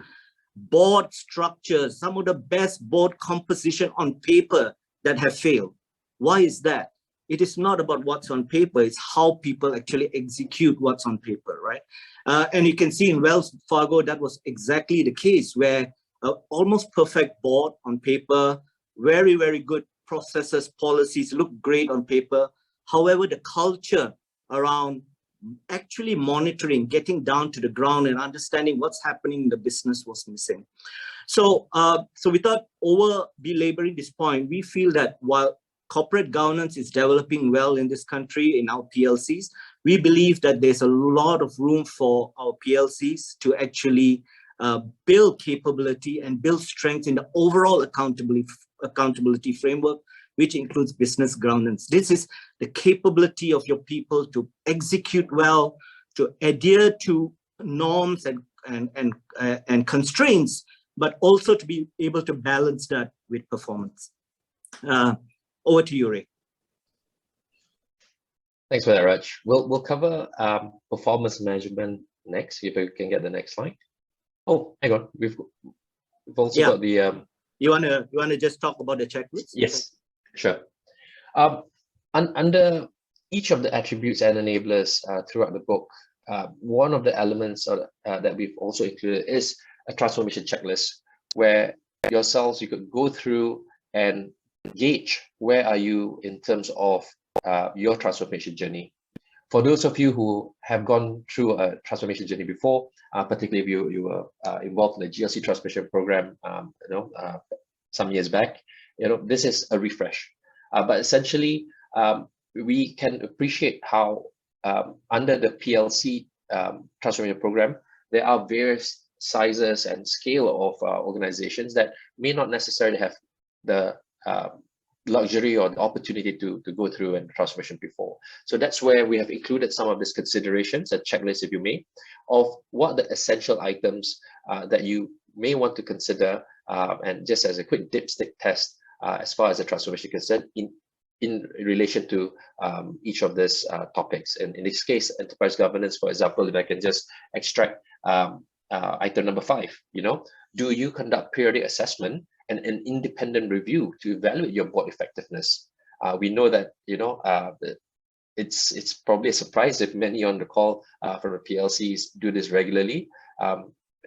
board structures, some of the best board composition on paper that have failed. Why is that? It is not about what's on paper, it's how people actually execute what's on paper, right? And you can see in Wells Fargo, that was exactly the case, where almost perfect board on paper, very, very good processes, policies, look great on paper. However, the culture around actually monitoring, getting down to the ground and understanding what's happening in the business was missing. So, without over belaboring this point, we feel that while corporate governance is developing well in this country, in our PLCs, we believe that there's a lot of room for our PLCs to actually build capability and build strength in the overall accountability framework, which includes business governance. This is the capability of your people to execute well, to adhere to norms and constraints, but also to be able to balance that with performance. Over to you, Ray. Thanks for that, Raj. We'll cover performance management next. If we can get the next slide. Oh, hang on. We've also got the. You wanna just talk about the checklist? Yes, sure. Under each of the attributes and enablers throughout the book, one of the elements that we've also included is a transformation checklist, where yourselves, you could go through and gauge where are you in terms of your transformation journey. For those of you who have gone through a transformation journey before, particularly if you were involved in the PLC Transformation Program, some years back, this is a refresh. But essentially, we can appreciate how under the PLC Transformation Program, there are various sizes and scale of organizations that may not necessarily have the luxury or the opportunity to go through a transformation before. So that's where we have included some of these considerations, a checklist, if you may, of what the essential items that you may want to consider, and just as a quick dipstick test as far as the transformation is concerned in relation to each of these topics. And in this case, enterprise governance, for example, if I can just extract item number 5, do you conduct periodic assessment and an independent review to evaluate your board effectiveness? We know that it's probably a surprise if many on the call from the PLCs do this regularly.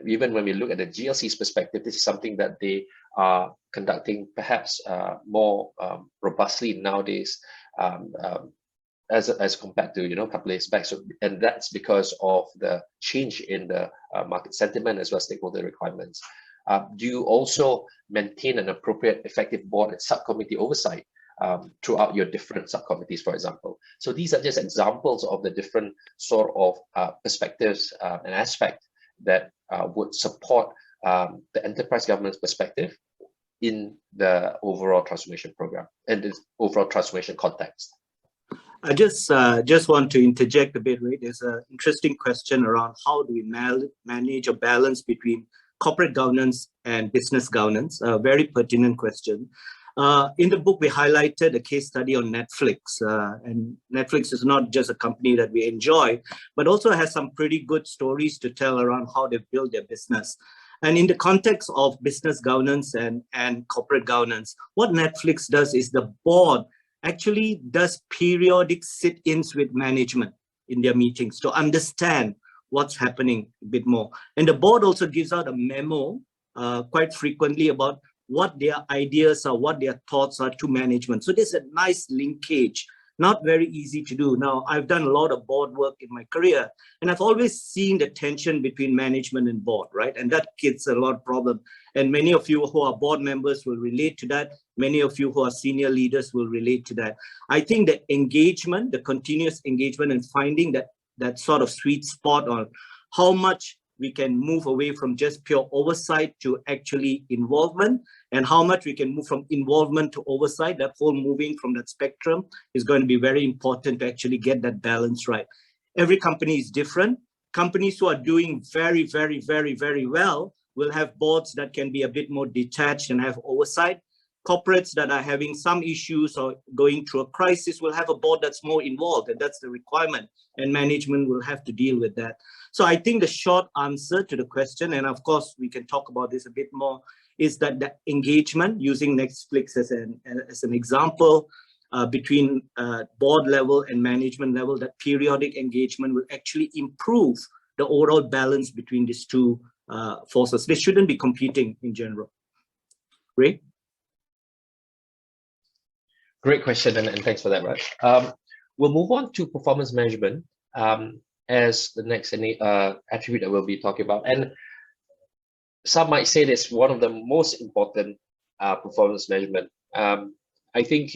Even when we look at the GLC's perspective, this is something that they are conducting perhaps more robustly nowadays as compared to a couple of years back. So, and that's because of the change in the market sentiment as well as stakeholder requirements. Do you also maintain an appropriate effective board and subcommittee oversight throughout your different subcommittees, for example? So these are just examples of the different sort of perspectives and aspects that would support the enterprise governance perspective in the overall transformation program and the overall transformation context. I just want to interject a bit, right? There's an interesting question around how do we manage a balance between corporate governance and business governance, a very pertinent question. In the book, we highlighted a case study on Netflix, and Netflix is not just a company that we enjoy, but also has some pretty good stories to tell around how they build their business. And in the context of business governance and corporate governance, what Netflix does is the board actually does periodic sit-ins with management in their meetings to understand what's happening a bit more. And the board also gives out a memo quite frequently about what their ideas are, what their thoughts are to management. So there's a nice linkage, not very easy to do. Now, I've done a lot of board work in my career, and I've always seen the tension between management and board, right? And that creates a lot of problem. And many of you who are board members will relate to that. Many of you who are senior leaders will relate to that. I think the engagement, the continuous engagement and finding that sort of sweet spot on how much we can move away from just pure oversight to actually involvement, and how much we can move from involvement to oversight, that whole moving from that spectrum is going to be very important to actually get that balance right. Every company is different. Companies who are doing very, very, very, very well will have boards that can be a bit more detached and have oversight. Corporates that are having some issues or going through a crisis will have a board that's more involved, and that's the requirement, and management will have to deal with that. So I think the short answer to the question, and of course we can talk about this a bit more, is that the engagement, using Netflix as an example, between board level and management level, that periodic engagement will actually improve the overall balance between these two forces. They shouldn't be competing in general. Ray? Great question, and thanks for that, Raj. We'll move on to performance measurement as the next attribute that we'll be talking about. And some might say this one of the most important performance measurement. I think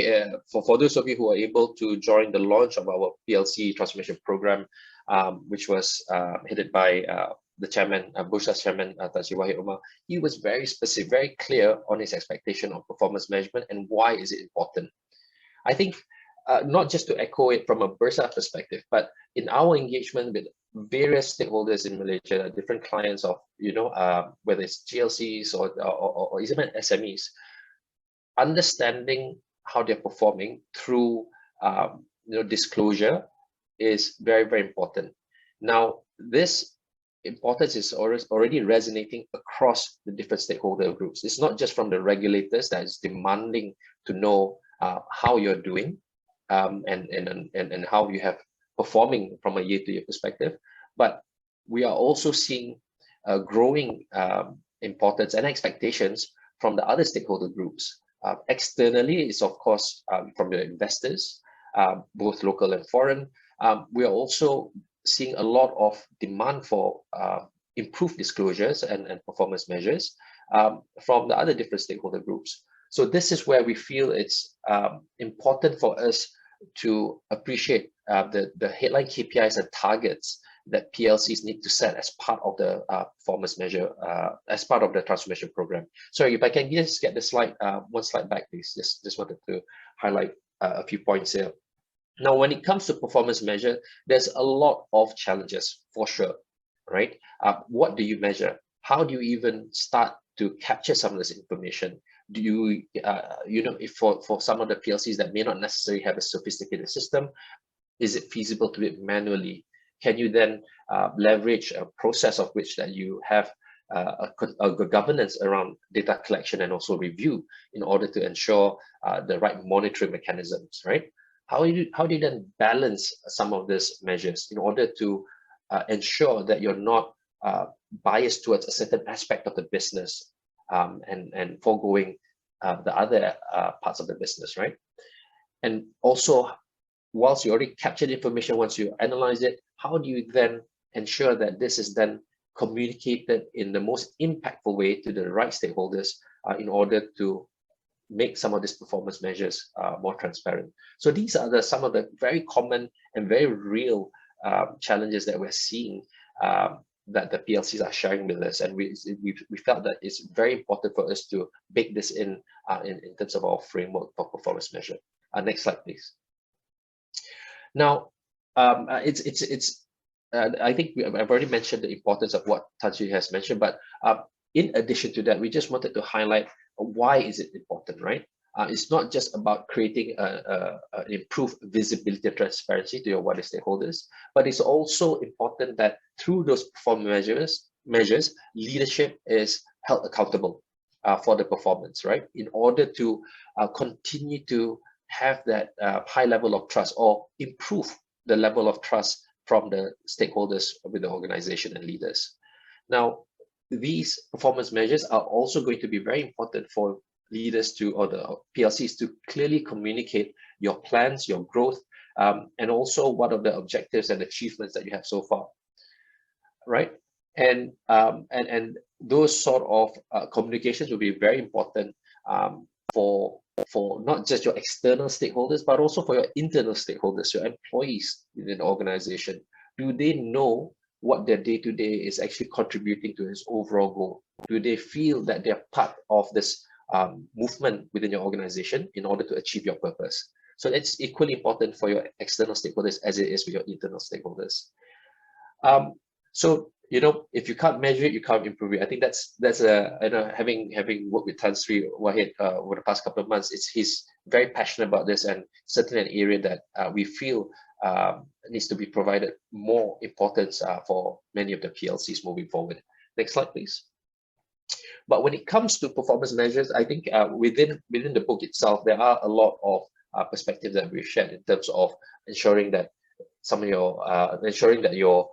for those of you who are able to join the launch of our PLC Transformation Program, which was headed by the chairman, Bursa's chairman, Tan Sri Wahid Omar, he was very specific, very clear on his expectation of performance measurement and why is it important. I think not just to echo it from a Bursa perspective, but in our engagement with various stakeholders in Malaysia, different clients of, whether it's GLCs or even SMEs, understanding how they're performing through disclosure is very, very important. Now, this importance is already resonating across the different stakeholder groups. It's not just from the regulators that is demanding to know how you're doing and how you have performing from a year-to-year perspective, but we are also seeing growing importance and expectations from the other stakeholder groups. Externally, it's of course from the investors, both local and foreign. We are also seeing a lot of demand for improved disclosures and performance measures from the other different stakeholder groups. So this is where we feel it's important for us to appreciate the headline KPIs and targets that PLCs need to set as part of the performance measure, as part of the transformation program. Sorry, if I can just get the slide, one slide back, please. Just wanted to highlight a few points here. Now, when it comes to performance measure, there's a lot of challenges for sure, right? What do you measure? How do you even start to capture some of this information? Do you, if for some of the PLCs that may not necessarily have a sophisticated system, is it feasible to do it manually? Can you then leverage a process of which that you have a governance around data collection and also review in order to ensure the right monitoring mechanisms, right? How do you then balance some of these measures in order to ensure that you're not biased towards a certain aspect of the business and foregoing the other parts of the business, right? And also, once you already captured information, once you analyze it, how do you then ensure that this is then communicated in the most impactful way to the right stakeholders in order to make some of these performance measures more transparent? So these are some of the very common and very real challenges that we're seeing that the PLCs are sharing with us, and we felt that it's very important for us to bake this in terms of our framework for performance measure. Next slide, please. Now, I think I've already mentioned the importance of what Tan Sri has mentioned, but in addition to that, we just wanted to highlight why is it important, right? It's not just about creating an improved visibility and transparency to your wider stakeholders, but it's also important that through those performance measures, leadership is held accountable for the performance, right? In order to continue to have that high level of trust or improve the level of trust from the stakeholders with the organization and leaders. Now, these performance measures are also going to be very important for leaders or the PLCs to clearly communicate your plans, your growth, and also what are the objectives and achievements that you have so far, right? And those sort of communications will be very important for not just your external stakeholders, but also for your internal stakeholders, your employees within the organization. Do they know what their day-to-day is actually contributing to its overall goal? Do they feel that they're part of this movement within your organization in order to achieve your purpose? So that's equally important for your external stakeholders as it is with your internal stakeholders. So, you know, if you can't measure it, you can't improve it. I think that's a, you know, having worked with Tan Sri Wahid over the past couple of months, he's very passionate about this, and certainly an area that we feel needs to be provided more importance for many of the PLCs moving forward. Next slide, please. But when it comes to performance measures, I think within the book itself, there are a lot of perspectives that we've shared in terms of ensuring that your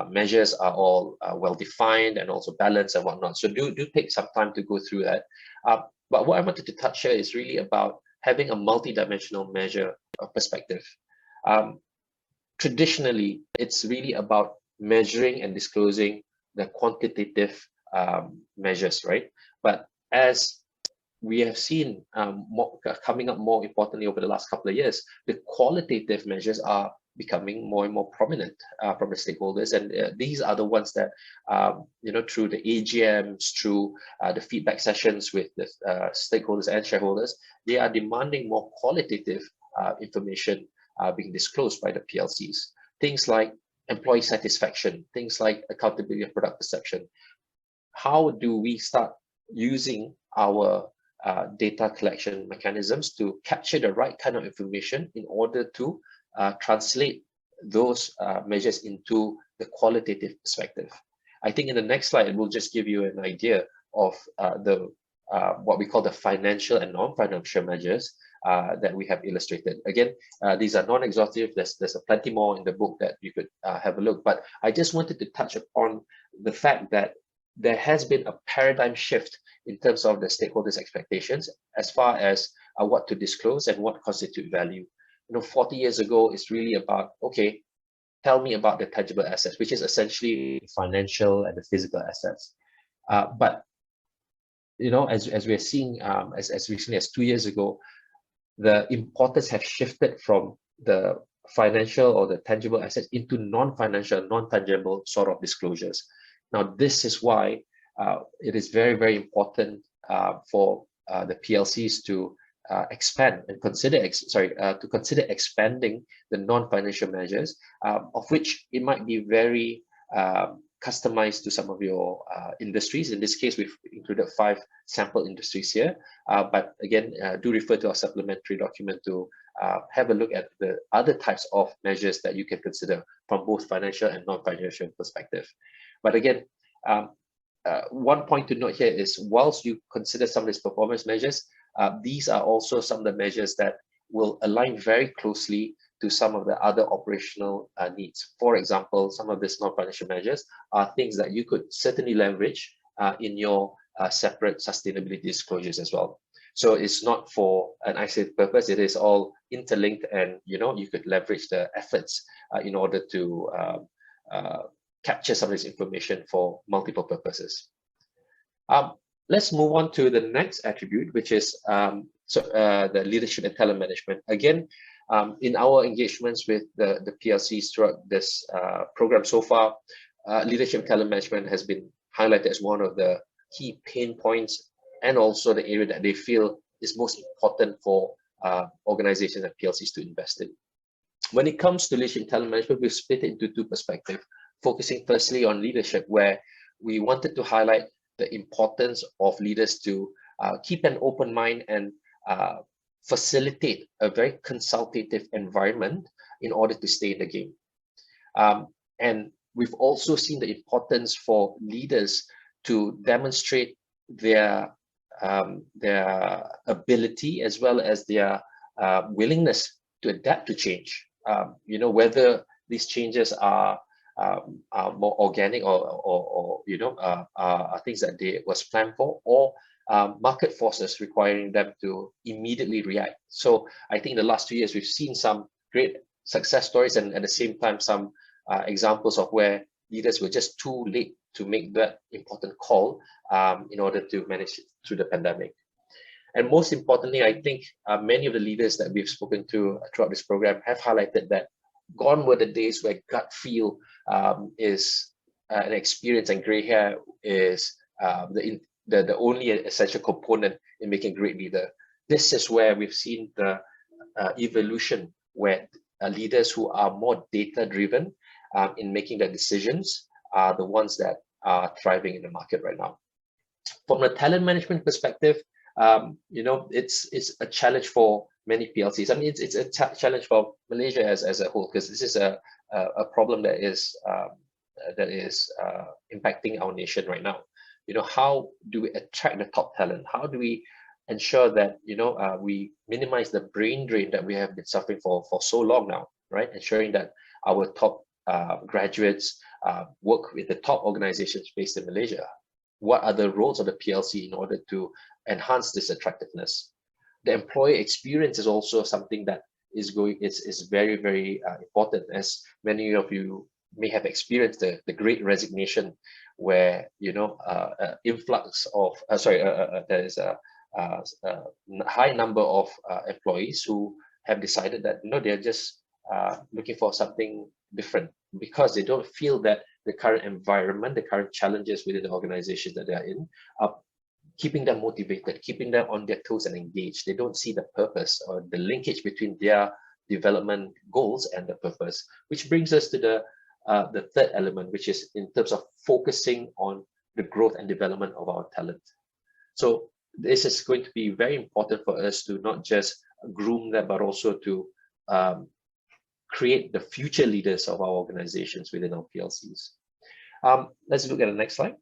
measures are all well defined and also balanced and whatnot. So do take some time to go through that. But what I wanted to touch here is really about having a multi-dimensional measure perspective. Traditionally, it's really about measuring and disclosing the quantitative measures, right? But as we have seen coming up more importantly over the last couple of years, the qualitative measures are becoming more and more prominent from the stakeholders, and these are the ones that you know, through the AGMs, through the feedback sessions with the stakeholders and shareholders, they are demanding more qualitative information being disclosed by the PLCs. Things like employee satisfaction, things like accountability of product perception. How do we start using our data collection mechanisms to capture the right kind of information in order to translate those measures into the qualitative perspective? I think in the next slide, it will just give you an idea of what we call the financial and non-financial measures that we have illustrated. Again, these are non-exhaustive. There's plenty more in the book that you could have a look. But I just wanted to touch upon the fact that there has been a paradigm shift in terms of the stakeholders' expectations as far as what to disclose and what constitute value. You know, 40 years ago, it's really about, okay, tell me about the tangible assets, which is essentially financial and the physical assets. But you know, as we're seeing, as recently as 2 years ago, the importance have shifted from the financial or the tangible assets into non-financial, non-tangible sort of disclosures. Now, this is why it is very, very important for the PLCs to expand and consider expanding the non-financial measures, of which it might be very customized to some of your industries. In this case, we've included 5 sample industries here, but again, do refer to our supplementary document to have a look at the other types of measures that you can consider from both financial and non-financial perspective. But again, one point to note here is, whilst you consider some of these performance measures, these are also some of the measures that will align very closely to some of the other operational needs. For example, some of these non-financial measures are things that you could certainly leverage in your separate sustainability disclosures as well. So it's not for an isolated purpose, it is all interlinked, and you know, you could leverage the efforts in order to capture some of this information for multiple purposes. Let's move on to the next attribute, which is the leadership and talent management. Again, in our engagements with the PLCs throughout this program so far, leadership and talent management has been highlighted as one of the key pain points, and also the area that they feel is most important for organizations and PLCs to invest in. When it comes to leadership and talent management, we've split it into 2 perspectives, focusing firstly on leadership, where we wanted to highlight the importance of leaders to keep an open mind and facilitate a very consultative environment in order to stay in the game. And we've also seen the importance for leaders to demonstrate their ability as well as their willingness to adapt to change. You know, whether these changes are more organic or you know, are things that they was planned for, or market forces requiring them to immediately react. So I think in the last 2 years, we've seen some great success stories, and at the same time, some examples of where leaders were just too late to make that important call in order to manage through the pandemic. And most importantly, I think many of the leaders that we've spoken to throughout this program have highlighted that gone were the days where gut feel is an experience, and gray hair is the only essential component in making a great leader. This is where we've seen the evolution, where leaders who are more data driven in making their decisions are the ones that are thriving in the market right now. From a talent management perspective, it's a challenge for many PLCs. I mean, it's a challenge for Malaysia as a whole, because this is a problem that is impacting our nation right now. How do we attract the top talent? How do we ensure that we minimize the brain drain that we have been suffering for so long now, right? Ensuring that our top graduates work with the top organizations based in Malaysia. What are the roles of the PLC in order to enhance this attractiveness? The employee experience is also something that is very, very important, as many of you may have experienced the Great Resignation, where influx of there is a high number of employees who have decided that they're just looking for something different, because they don't feel that the current environment, the current challenges within the organizations that they are in, are keeping them motivated, keeping them on their toes and engaged. They don't see the purpose or the linkage between their development goals and the purpose, which brings us to the third element, which is in terms of focusing on the growth and development of our talent. So this is going to be very important for us to not just groom them, but also to create the future leaders of our organizations within our PLCs. Let's look at the next slide.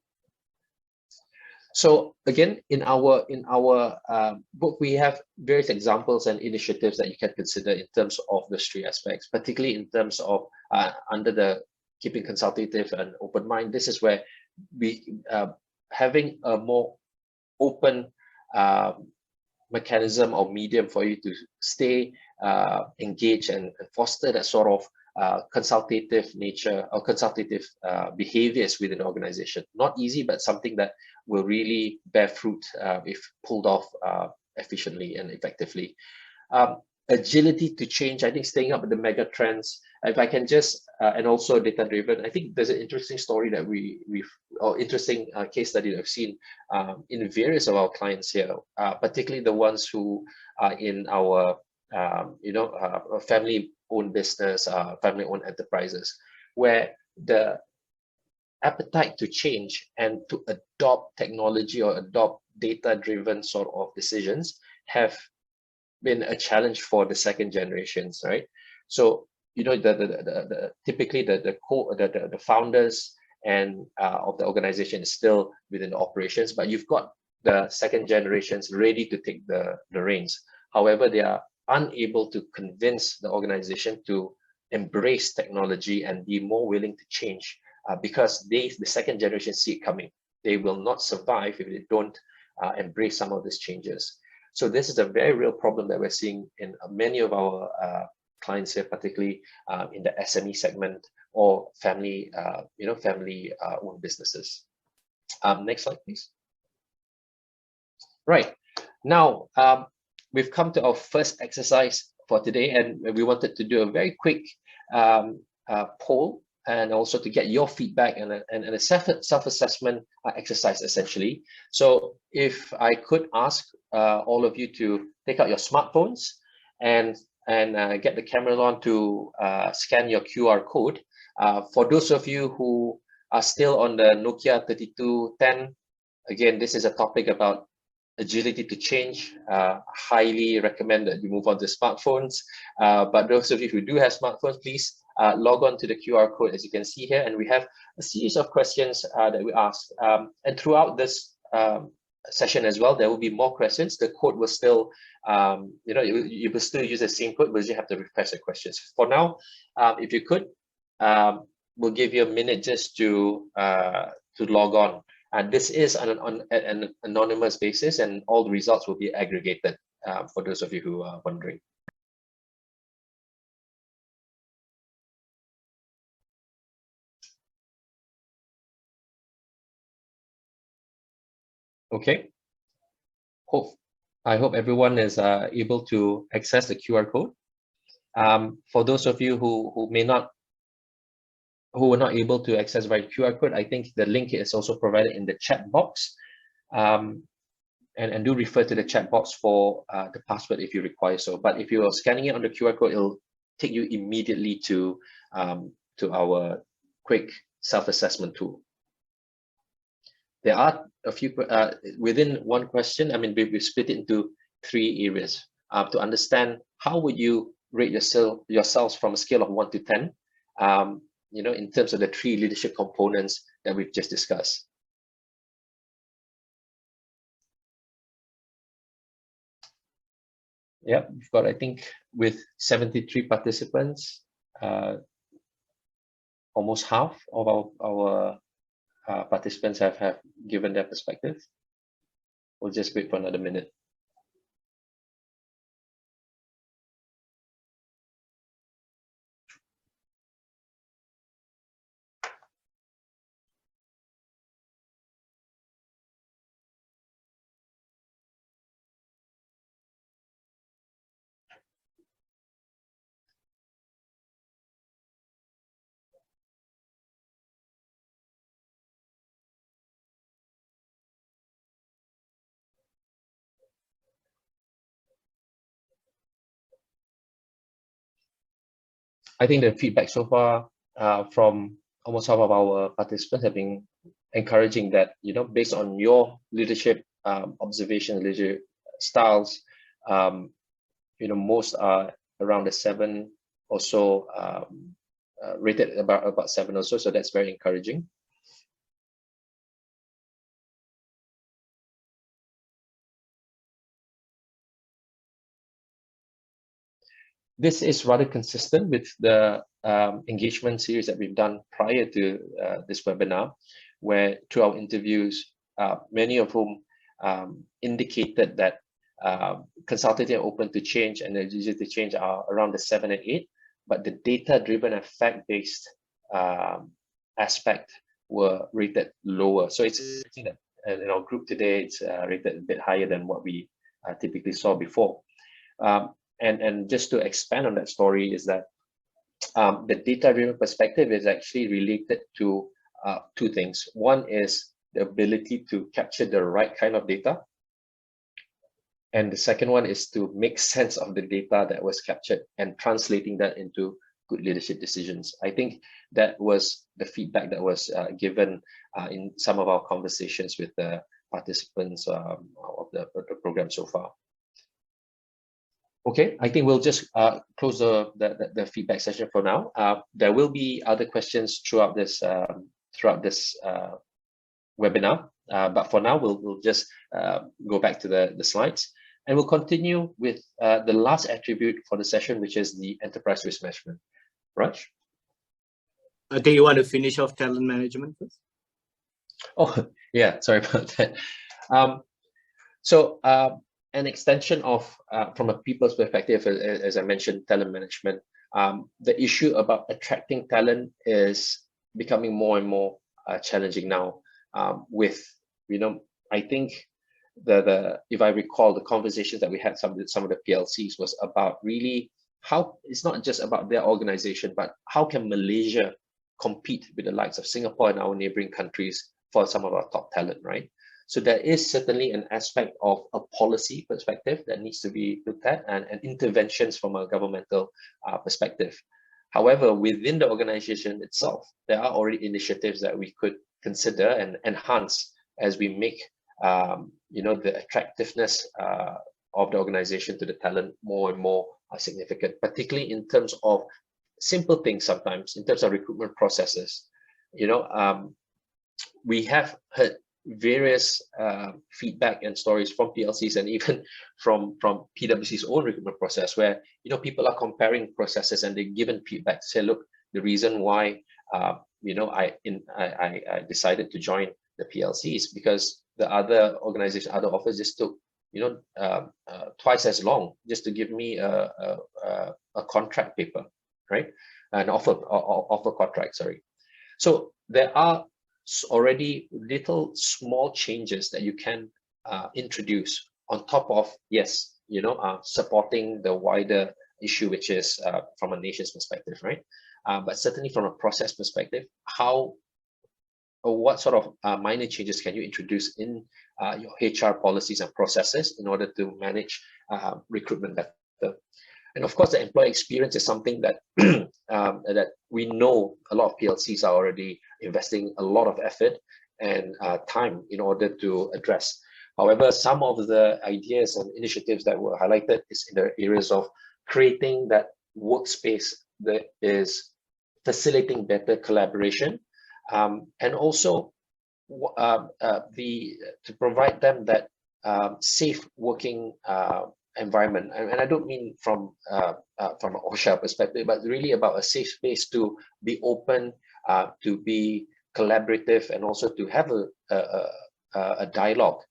So again, in our book, we have various examples and initiatives that you can consider in terms of the three aspects, particularly in terms of under the keeping consultative and open mind. This is where we having a more open mechanism or medium for you to stay engaged and foster that sort of consultative nature or consultative behaviors within an organization. Not easy, but something that will really bear fruit if pulled off efficiently and effectively. Agility to change, I think staying up with the mega trends. If I can just, and also data driven, I think there's an interesting story that or interesting case study that I've seen in various of our clients here, particularly the ones who are in our, family-owned business, family-owned enterprises, where the appetite to change and to adopt technology or adopt data-driven sort of decisions have been a challenge for the second generations, right? So typically the founders and of the organization is still within the operations, but you've got the second generations ready to take the reins. However, they are unable to convince the organization to embrace technology and be more willing to change because the second generation see it coming. They will not survive if they don't embrace some of these changes. So this is a very real problem that we're seeing in many of our clients here, particularly in the SME segment or family owned businesses. Next slide, please. Right, now we've come to our first exercise for today, and we wanted to do a very quick poll, and also to get your feedback and a self-assessment exercise, essentially. So if I could ask all of you to take out your smartphones and get the cameras on to scan your QR code. For those of you who are still on the Nokia 3210, again, this is a topic about agility to change. Highly recommend that you move on to smartphones. But those of you who do have smartphones, please log on to the QR code, as you can see here. And we have a series of questions that we ask. And throughout this session as well, there will be more questions. The code will still, you will still use the same code, but you have to request the questions. For now, if you could, we'll give you a minute just to log on. And this is on an anonymous basis, and all the results will be aggregated for those of you who are wondering. Okay. I hope everyone is able to access the QR code. For those of you who were not able to access by QR code, I think the link is also provided in the chat box. And do refer to the chat box for the password if you require so. But if you are scanning it on the QR code, it'll take you immediately to our quick self-assessment tool. There are a few within one question. I mean, we split it into 3 areas to understand how would you rate yourselves from a scale of 1 to 10, in terms of the 3 leadership components that we've just discussed. Yeah, we've got, I think, with 73 participants, almost half of our participants have given their perspective. We'll just wait for another minute. I think the feedback so far from almost half of our participants have been encouraging that, based on your leadership observation, leadership styles, most are around a 7 or so, rated about 7 or so. So that's very encouraging. This is rather consistent with the engagement series that we've done prior to this webinar, where through our interviews, many of whom indicated that consultative and open to change and easy to change are around the 7 and 8, but the data-driven and fact-based aspect were rated lower. So it's interesting that in our group today, it's rated a bit higher than what we typically saw before. And just to expand on that story is that the data-driven perspective is actually related to 2 things. One is the ability to capture the right kind of data. And the second one is to make sense of the data that was captured and translating that into good leadership decisions. I think that was the feedback that was given in some of our conversations with the participants of the program so far. Okay, I think we'll just close the feedback session for now. There will be other questions throughout this webinar, but for now we'll just go back to the slides, and we'll continue with the last attribute for the session, which is the enterprise risk management. Raj? I think you want to finish off talent management first. Oh yeah, sorry about that. An extension of, from a people's perspective, as I mentioned, talent management, the issue about attracting talent is becoming more and more challenging now. With, I think if I recall, the conversations that we had some of the PLCs was about really how it's not just about their organization, but how can Malaysia compete with the likes of Singapore and our neighboring countries for some of our top talent, right? So there is certainly an aspect of a policy perspective that needs to be looked at, and interventions from a governmental perspective. However, within the organization itself, there are already initiatives that we could consider and enhance as we make the attractiveness of the organization to the talent more and more significant, particularly in terms of simple things sometimes, in terms of recruitment processes. We have heard various feedback and stories from PLCs and even from PwC's own recruitment process, where people are comparing processes and they're given feedback to say, look, the reason why I decided to join the PLCs because the other organization, other offers just took twice as long just to give me a contract paper, right? An offer contract, sorry. So there are already little small changes that you can introduce on top of, yes, supporting the wider issue, which is from a nation's perspective, right? But certainly from a process perspective, what sort of minor changes can you introduce in your HR policies and processes in order to manage recruitment better? And of course, the employee experience is something that that we know a lot of PLCs are already investing a lot of effort and time in order to address. However, some of the ideas and initiatives that were highlighted is in the areas of creating that workspace that is facilitating better collaboration, and also to provide them that safe working environment. And I don't mean from an OSHA perspective, but really about a safe space to be open, to be collaborative, and also to have a dialogue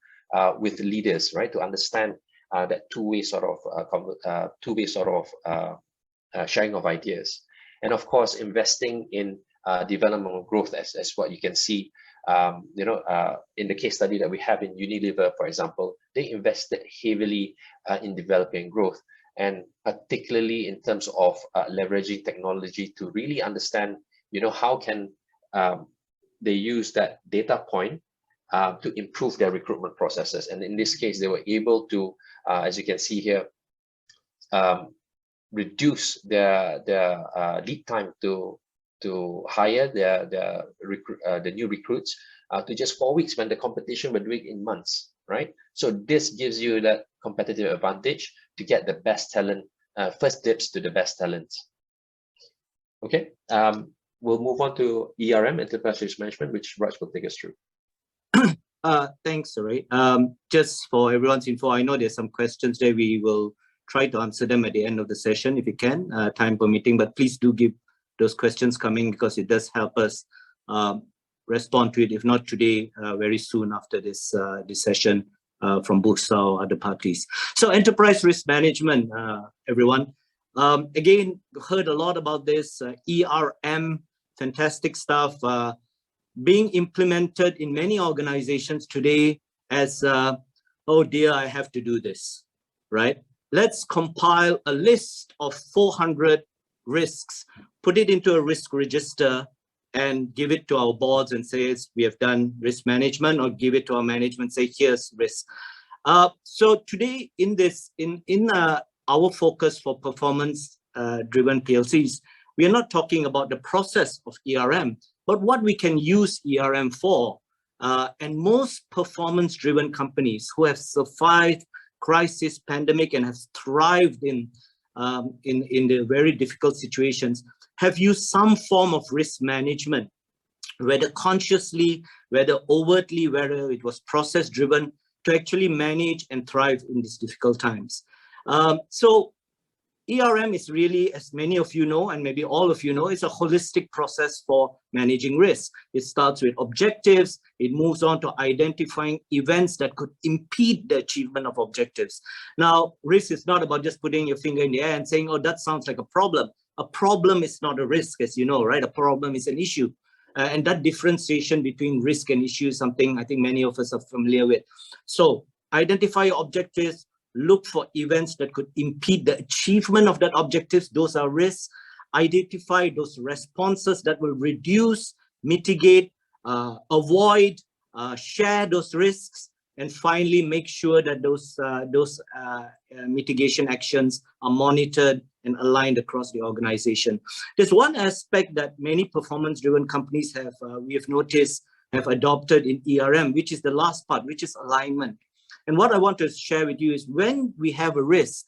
with the leaders, right? To understand that two-way sort of sharing of ideas. And of course, investing in development growth, as what you can see, in the case study that we have in Unilever, for example, they invested heavily in developing growth, and particularly in terms of leveraging technology to really understand, how can they use that data point to improve their recruitment processes. And in this case, they were able to, as you can see here, reduce their lead time to hire the new recruits to just 4 weeks, when the competition were doing in months, right? So this gives you that competitive advantage to get the best talent, first dibs to the best talents. Okay, we'll move on to ERM, Enterprise Risk Management, which Raj will take us through. Thanks, Saray. Just for everyone's info, I know there's some questions there. We will try to answer them at the end of the session if you can, time permitting, but please do give those questions coming, because it does help us respond to it, if not today, very soon after this session from Bursa or other parties. So enterprise risk management, everyone. Again, heard a lot about this, ERM, fantastic stuff, being implemented in many organizations today as, oh dear, I have to do this, right? Let's compile a list of 400 risks, put it into a risk register, and give it to our boards and say, we have done risk management, or give it to our management, say, here's risk. So today in this, our focus for performance driven PLCs, we are not talking about the process of ERM, but what we can use ERM for. And most performance driven companies who have survived crisis, pandemic, and have thrived in the very difficult situations have used some form of risk management, whether consciously, whether overtly, whether it was process driven, to actually manage and thrive in these difficult times. So ERM is really, as many of you know, and maybe all of you know, it's a holistic process for managing risk. It starts with objectives. It moves on to identifying events that could impede the achievement of objectives. Now, risk is not about just putting your finger in the air and saying, oh, that sounds like a problem. A problem is not a risk, as you know, right? A problem is an issue. And that differentiation between risk and issue is something I think many of us are familiar with. So identify your objectives, look for events that could impede the achievement of that objectives. Those are risks. Identify those responses that will reduce, mitigate, avoid, share those risks, and finally make sure that those mitigation actions are monitored and aligned across the organization. There's one aspect that many performance-driven companies have, we have noticed, have adopted in ERM, which is the last part, which is alignment. And what I want to share with you is when we have a risk,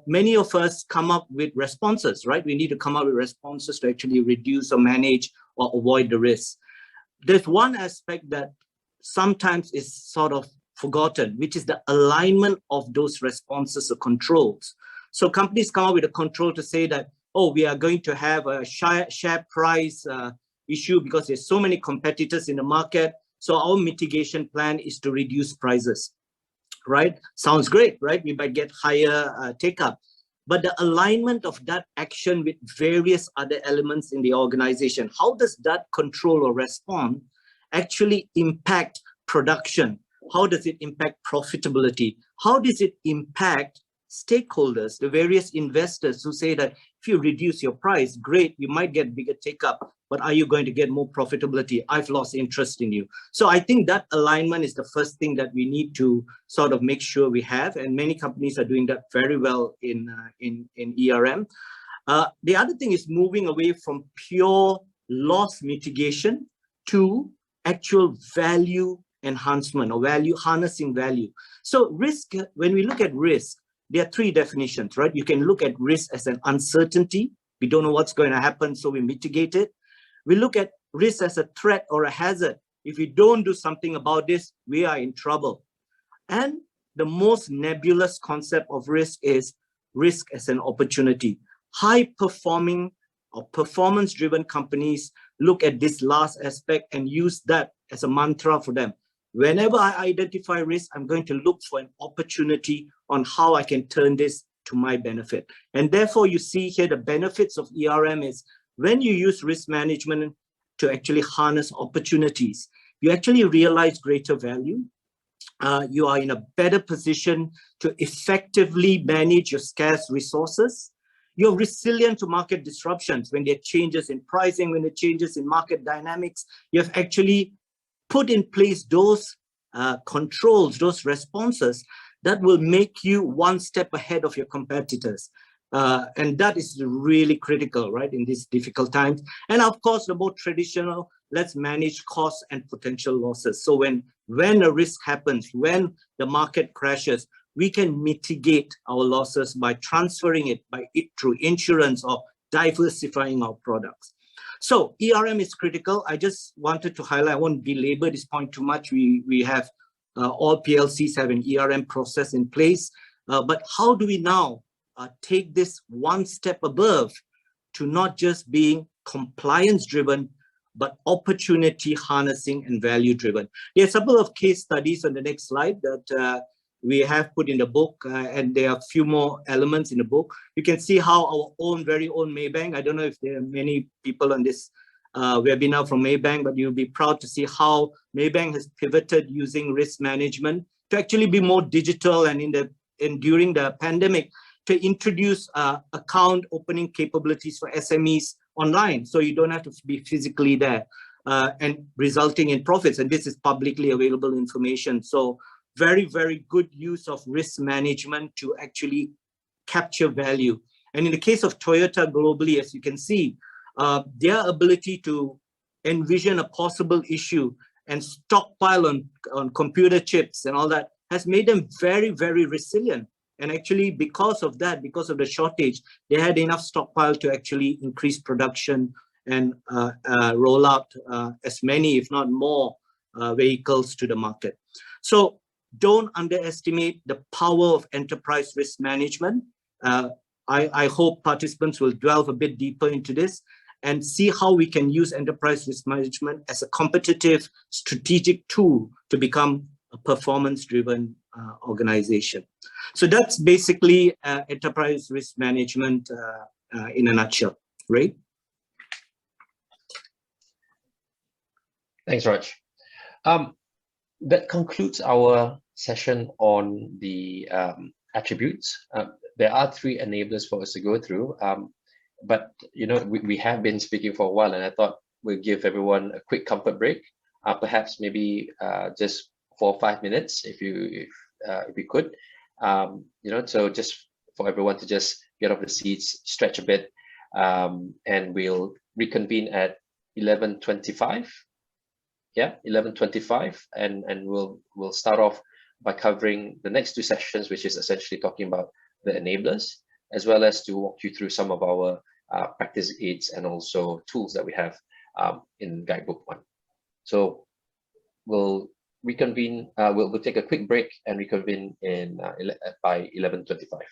many of us come up with responses, right? We need to come up with responses to actually reduce or manage or avoid the risk. There's one aspect that sometimes is sort of forgotten, which is the alignment of those responses or controls. So companies come up with a control to say that, oh, we are going to have a share price issue because there's so many competitors in the market. So our mitigation plan is to reduce prices, right? Sounds great, right? We might get higher take-up. But the alignment of that action with various other elements in the organization, how does that control or respond actually impact production? How does it impact profitability? How does it impact stakeholders, the various investors who say that, If you reduce your price, great, you might get bigger take up, but are you going to get more profitability? I've lost interest in you. So I think that alignment is the first thing that we need to sort of make sure we have, and many companies are doing that very well in ERM. The other thing is moving away from pure loss mitigation to actual value enhancement or value harnessing value. So risk, when we look at risk, there are three definitions, right? You can look at risk as an uncertainty. We don't know what's going to happen, so we mitigate it. We look at risk as a threat or a hazard. If we don't do something about this, we are in trouble. And the most nebulous concept of risk is risk as an opportunity. High-performing or performance-driven companies look at this last aspect and use that as a mantra for them. Whenever I identify risk, I'm going to look for an opportunity on how I can turn this to my benefit. And therefore, you see here the benefits of ERM is when you use risk management to actually harness opportunities, you actually realize greater value. You are in a better position to effectively manage your scarce resources. You're resilient to market disruptions. When there are changes in pricing, when there are changes in market dynamics, you have actually put in place those controls, those responses that will make you one step ahead of your competitors. And that is really critical, right, in these difficult times. And of course, the more traditional, let's manage costs and potential losses. So when a risk happens, when the market crashes, we can mitigate our losses by transferring it through insurance or diversifying our products. So ERM is critical. I just wanted to highlight, I won't belabor this point too much. We have all PLCs have an ERM process in place, but how do we now take this one step above to not just being compliance driven, but opportunity harnessing and value driven? There are a couple of case studies on the next slide that we have put in the book, and there are a few more elements in the book. You can see how our very own Maybank, I don't know if there are many people on this webinar from Maybank, but you'll be proud to see how Maybank has pivoted using risk management to actually be more digital, and during the pandemic to introduce account opening capabilities for SMEs online, so you don't have to be physically there, and resulting in profits. And this is publicly available information. So very, very good use of risk management to actually capture value. And in the case of Toyota globally, as you can see, their ability to envision a possible issue and stockpile on computer chips and all that has made them very, very resilient. And actually, because of that, because of the shortage, they had enough stockpile to actually increase production and roll out as many, if not more, vehicles to the market. So don't underestimate the power of enterprise risk management. I hope participants will delve a bit deeper into this and see how we can use enterprise risk management as a competitive strategic tool to become a performance-driven organization. So that's basically enterprise risk management in a nutshell, right? Thanks, Raj. That concludes our session on the attributes. There are 3 enablers for us to go through, but you know, we have been speaking for a while, and I thought we'll give everyone a quick comfort break, perhaps maybe just 4 or 5 minutes, if you could, you know, so just for everyone to just get off the seats, stretch a bit, and we'll reconvene at 11:25. Yeah, 11:25, and we'll start off by covering the next 2 sessions, which is essentially talking about the enablers, as well as to walk you through some of our practice aids and also tools that we have in Guidebook 1. So we'll reconvene. We'll take a quick break and reconvene by 11:25.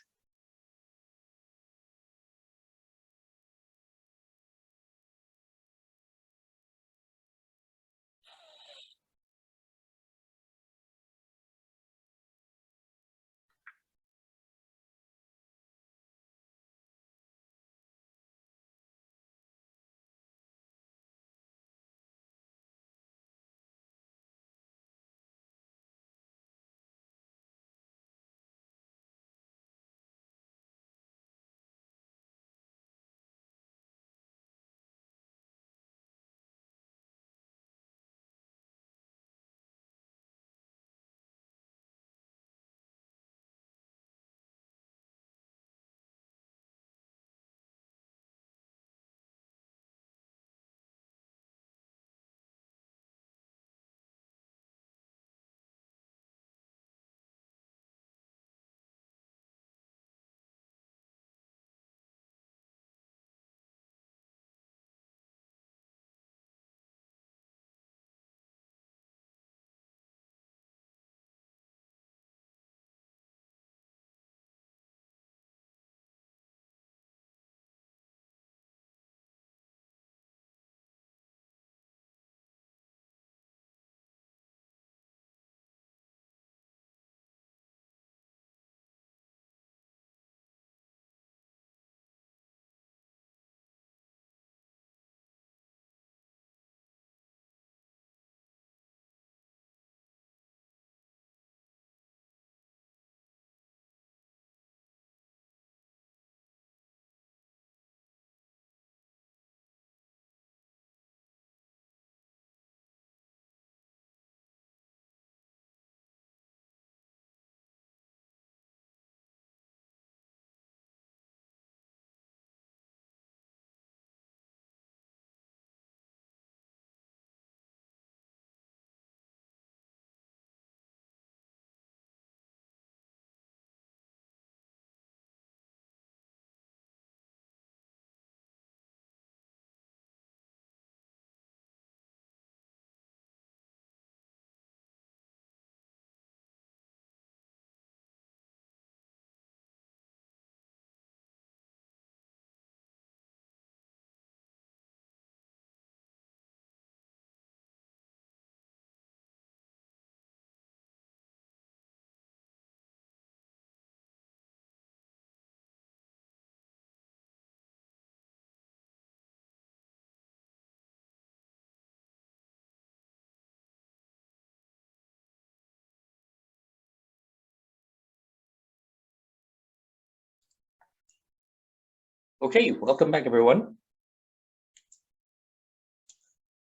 Okay, welcome back, everyone.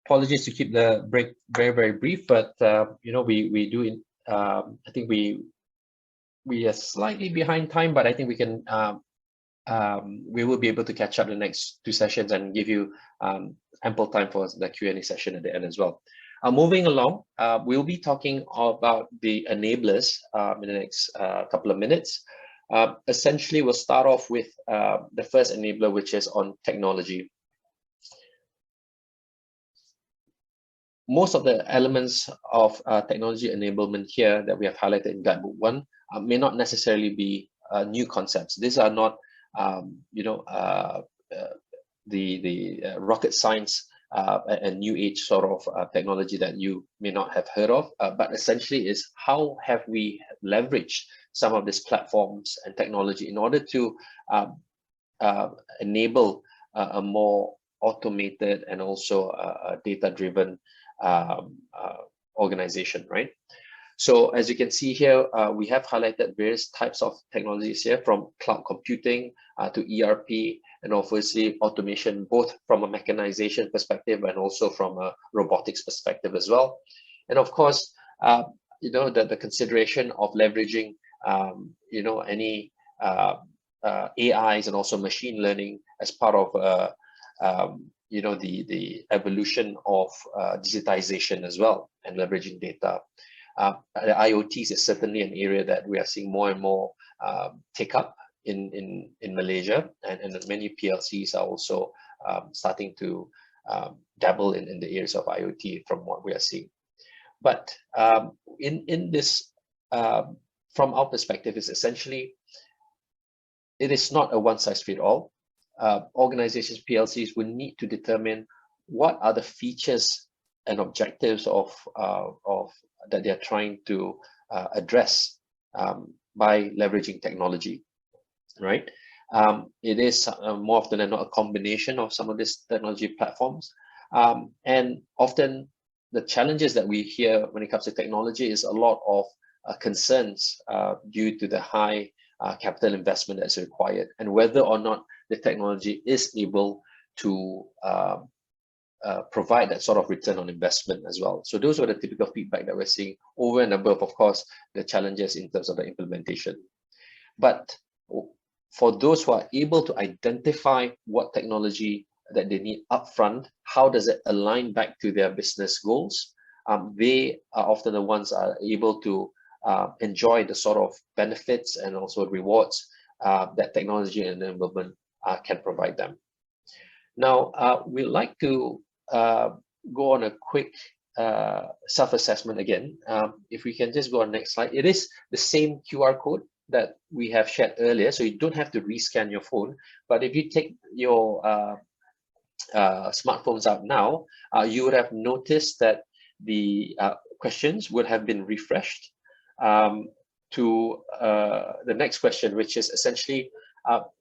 Apologies to keep the break very, very brief, but you know, we do. I think we are slightly behind time, but I think we can. We will be able to catch up the next two sessions and give you ample time for the Q&A session at the end as well. Moving along, we'll be talking about the enablers in the next couple of minutes. Essentially, we'll start off with the first enabler, which is on technology. Most of the elements of technology enablement here that we have highlighted in Guidebook 1 may not necessarily be new concepts. These are not the rocket science and new age sort of technology that you may not have heard of, but essentially is how have we leveraged some of these platforms and technology in order to enable a more automated and also a data-driven organization, right? So as you can see here, we have highlighted various types of technologies here, from cloud computing to ERP, and obviously automation, both from a mechanization perspective and also from a robotics perspective as well. And of course, you know, the consideration of leveraging, you know, any AIs and also machine learning as part of, you know, the evolution of digitization as well, and leveraging data. The IoTs is certainly an area that we are seeing more and more take up in Malaysia, and many PLCs are also starting to dabble in the areas of IoT from what we are seeing. But in this, from our perspective, is essentially, it is not a one-size-fits-all. Organizations, PLCs, will need to determine what are the features and objectives of that they are trying to address by leveraging technology, right? It is more often than not a combination of some of these technology platforms, and often the challenges that we hear when it comes to technology is a lot of concerns due to the high capital investment that's required, and whether or not the technology is able to provide that sort of return on investment as well. So those are the typical feedback that we're seeing, over and above, of course, the challenges in terms of the implementation. But for those who are able to identify what technology that they need upfront, how does it align back to their business goals, they are often the ones are able to enjoy the sort of benefits and also rewards that technology enablement can provide them. Now, we'd like to go on a quick self-assessment again. If we can just go on next slide. It is the same QR code that we have shared earlier, so you don't have to rescan your phone. But if you take your smartphones out now, you would have noticed that the questions would have been refreshed to the next question, which is essentially,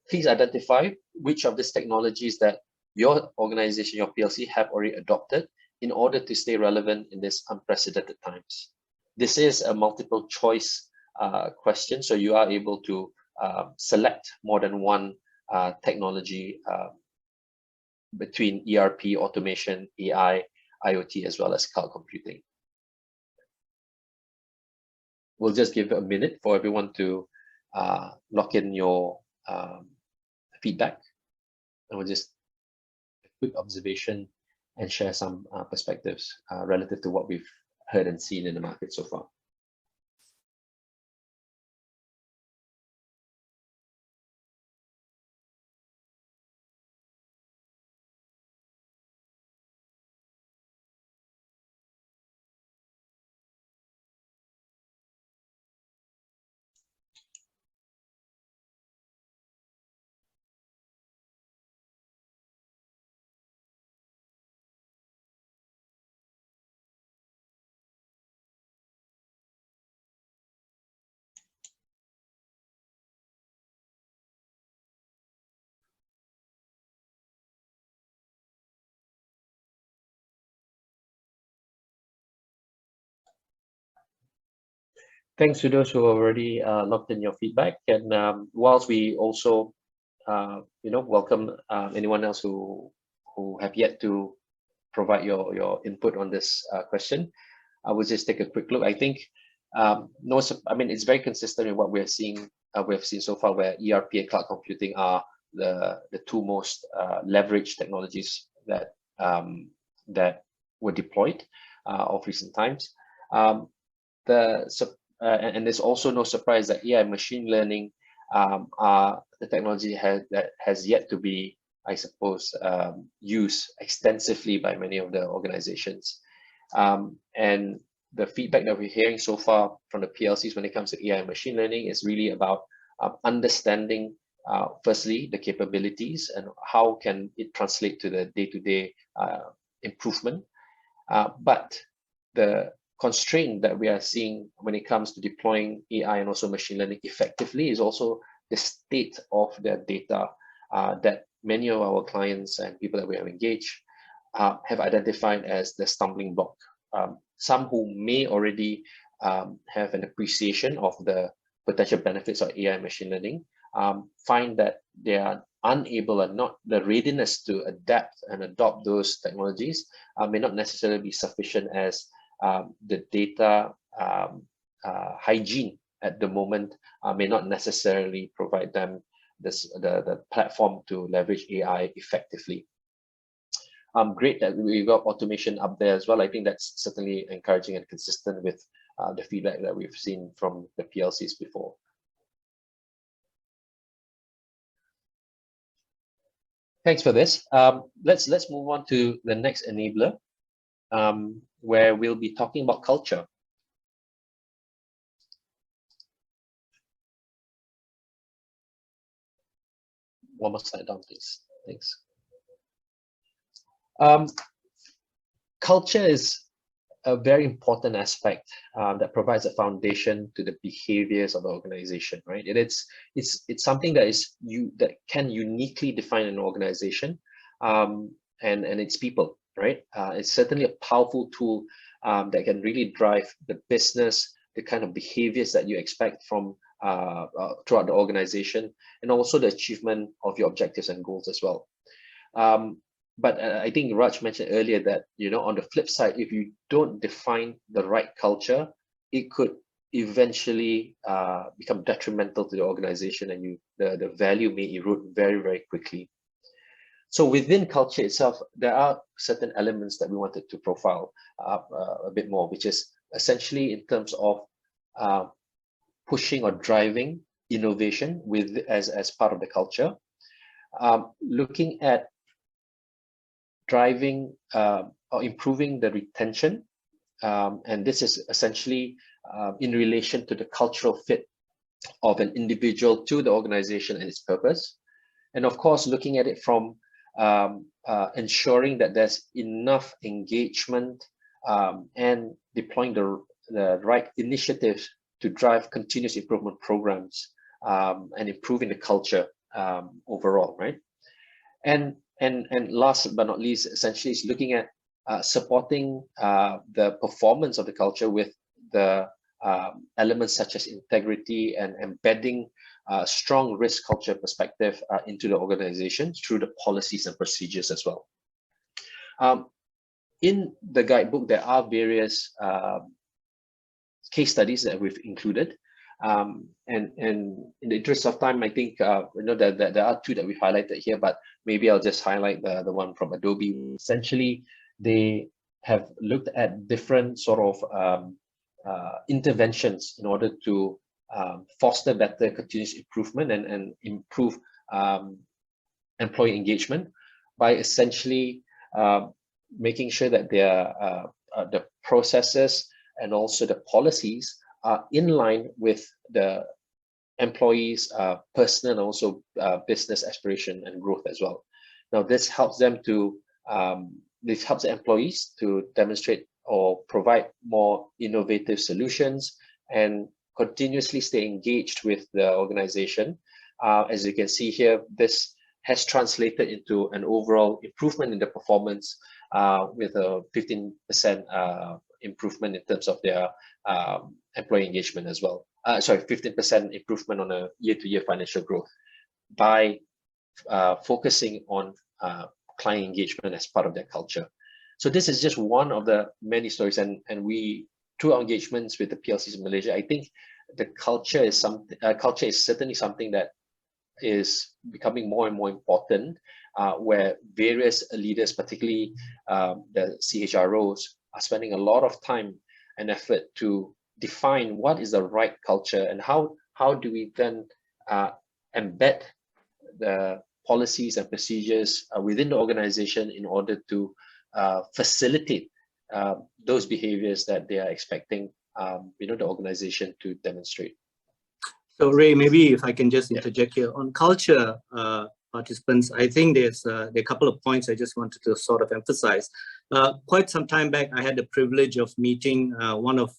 please identify which of these technologies that your organization, your PLC, have already adopted in order to stay relevant in this unprecedented times. This is a multiple choice question, so you are able to select more than one technology between ERP, automation, AI, IoT, as well as cloud computing. We'll just give a minute for everyone to lock in your feedback, and we'll just a quick observation and share some perspectives relative to what we've heard and seen in the market so far. Thanks to those who already locked in your feedback. And whilst we also welcome anyone else who have yet to provide your input on this question. I will just take a quick look. I think it's very consistent with what we have seen so far, where ERP and cloud computing are the two most leveraged technologies that were deployed of recent times. And there's also no surprise that AI and machine learning are the technology that has yet to be, I suppose, used extensively by many of the organizations. And the feedback that we're hearing so far from the PLCs when it comes to AI and machine learning is really about understanding, firstly, the capabilities and how can it translate to the day-to-day improvement. But the constraint that we are seeing when it comes to deploying AI and also machine learning effectively is also the state of their data that many of our clients and people that we have engaged have identified as the stumbling block. Some who may already have an appreciation of the potential benefits of AI and machine learning find that they are unable and not the readiness to adapt and adopt those technologies may not necessarily be sufficient, as the data hygiene at the moment may not necessarily provide them the platform to leverage AI effectively. Great that we got automation up there as well. I think that's certainly encouraging and consistent with the feedback that we've seen from the PLCs before. Thanks for this. Let's move on to the next enabler, where we'll be talking about culture. One more slide down, please. Thanks. Culture is a very important aspect that provides a foundation to the behaviors of the organization, right? And it's something that can uniquely define an organization and its people, right? It's certainly a powerful tool that can really drive the business, the kind of behaviors that you expect from throughout the organization, and also the achievement of your objectives and goals as well. But I think Raj mentioned earlier that, on the flip side, if you don't define the right culture, it could eventually become detrimental to the organization, and the value may erode very, very quickly. So within culture itself, there are certain elements that we wanted to profile a bit more, which is essentially in terms of pushing or driving innovation as part of the culture, looking at driving or improving the retention, and this is essentially in relation to the cultural fit of an individual to the organization and its purpose, and of course looking at it from ensuring that there's enough engagement and deploying the right initiatives to drive continuous improvement programs and improving the culture overall, right? And last but not least, essentially, is looking at supporting the performance of the culture with the elements such as integrity and embedding strong risk culture perspective into the organization through the policies and procedures as well. In the guidebook, there are various case studies that we've included. And in the interest of time, I think that there are two that we highlighted here, but maybe I'll just highlight the one from Adobe. Essentially, they have looked at different sort of interventions in order to foster better continuous improvement and improve employee engagement by essentially making sure that the processes and also the policies are in line with the employees' personal and also business aspiration and growth as well. Now, this helps them to this helps the employees to demonstrate or provide more innovative solutions and continuously stay engaged with the organization. As you can see here, this has translated into an overall improvement in the performance with a 15% improvement in terms of their employee engagement as well. 15% improvement on a year-to-year financial growth by focusing on client engagement as part of their culture. So this is just one of the many stories, and we, through our engagements with the PLCs in Malaysia, I think the culture is something. Culture is certainly something that is becoming more and more important, where various leaders, particularly the CHROs, are spending a lot of time and effort to define what is the right culture, and how do we then embed the policies and procedures within the organization in order to facilitate those behaviors that they are expecting the organization to demonstrate. So Ray, maybe if I can just interject here on culture, participants, I think there are a couple of points I just wanted to sort of emphasize. Quite some time back, I had the privilege of meeting one of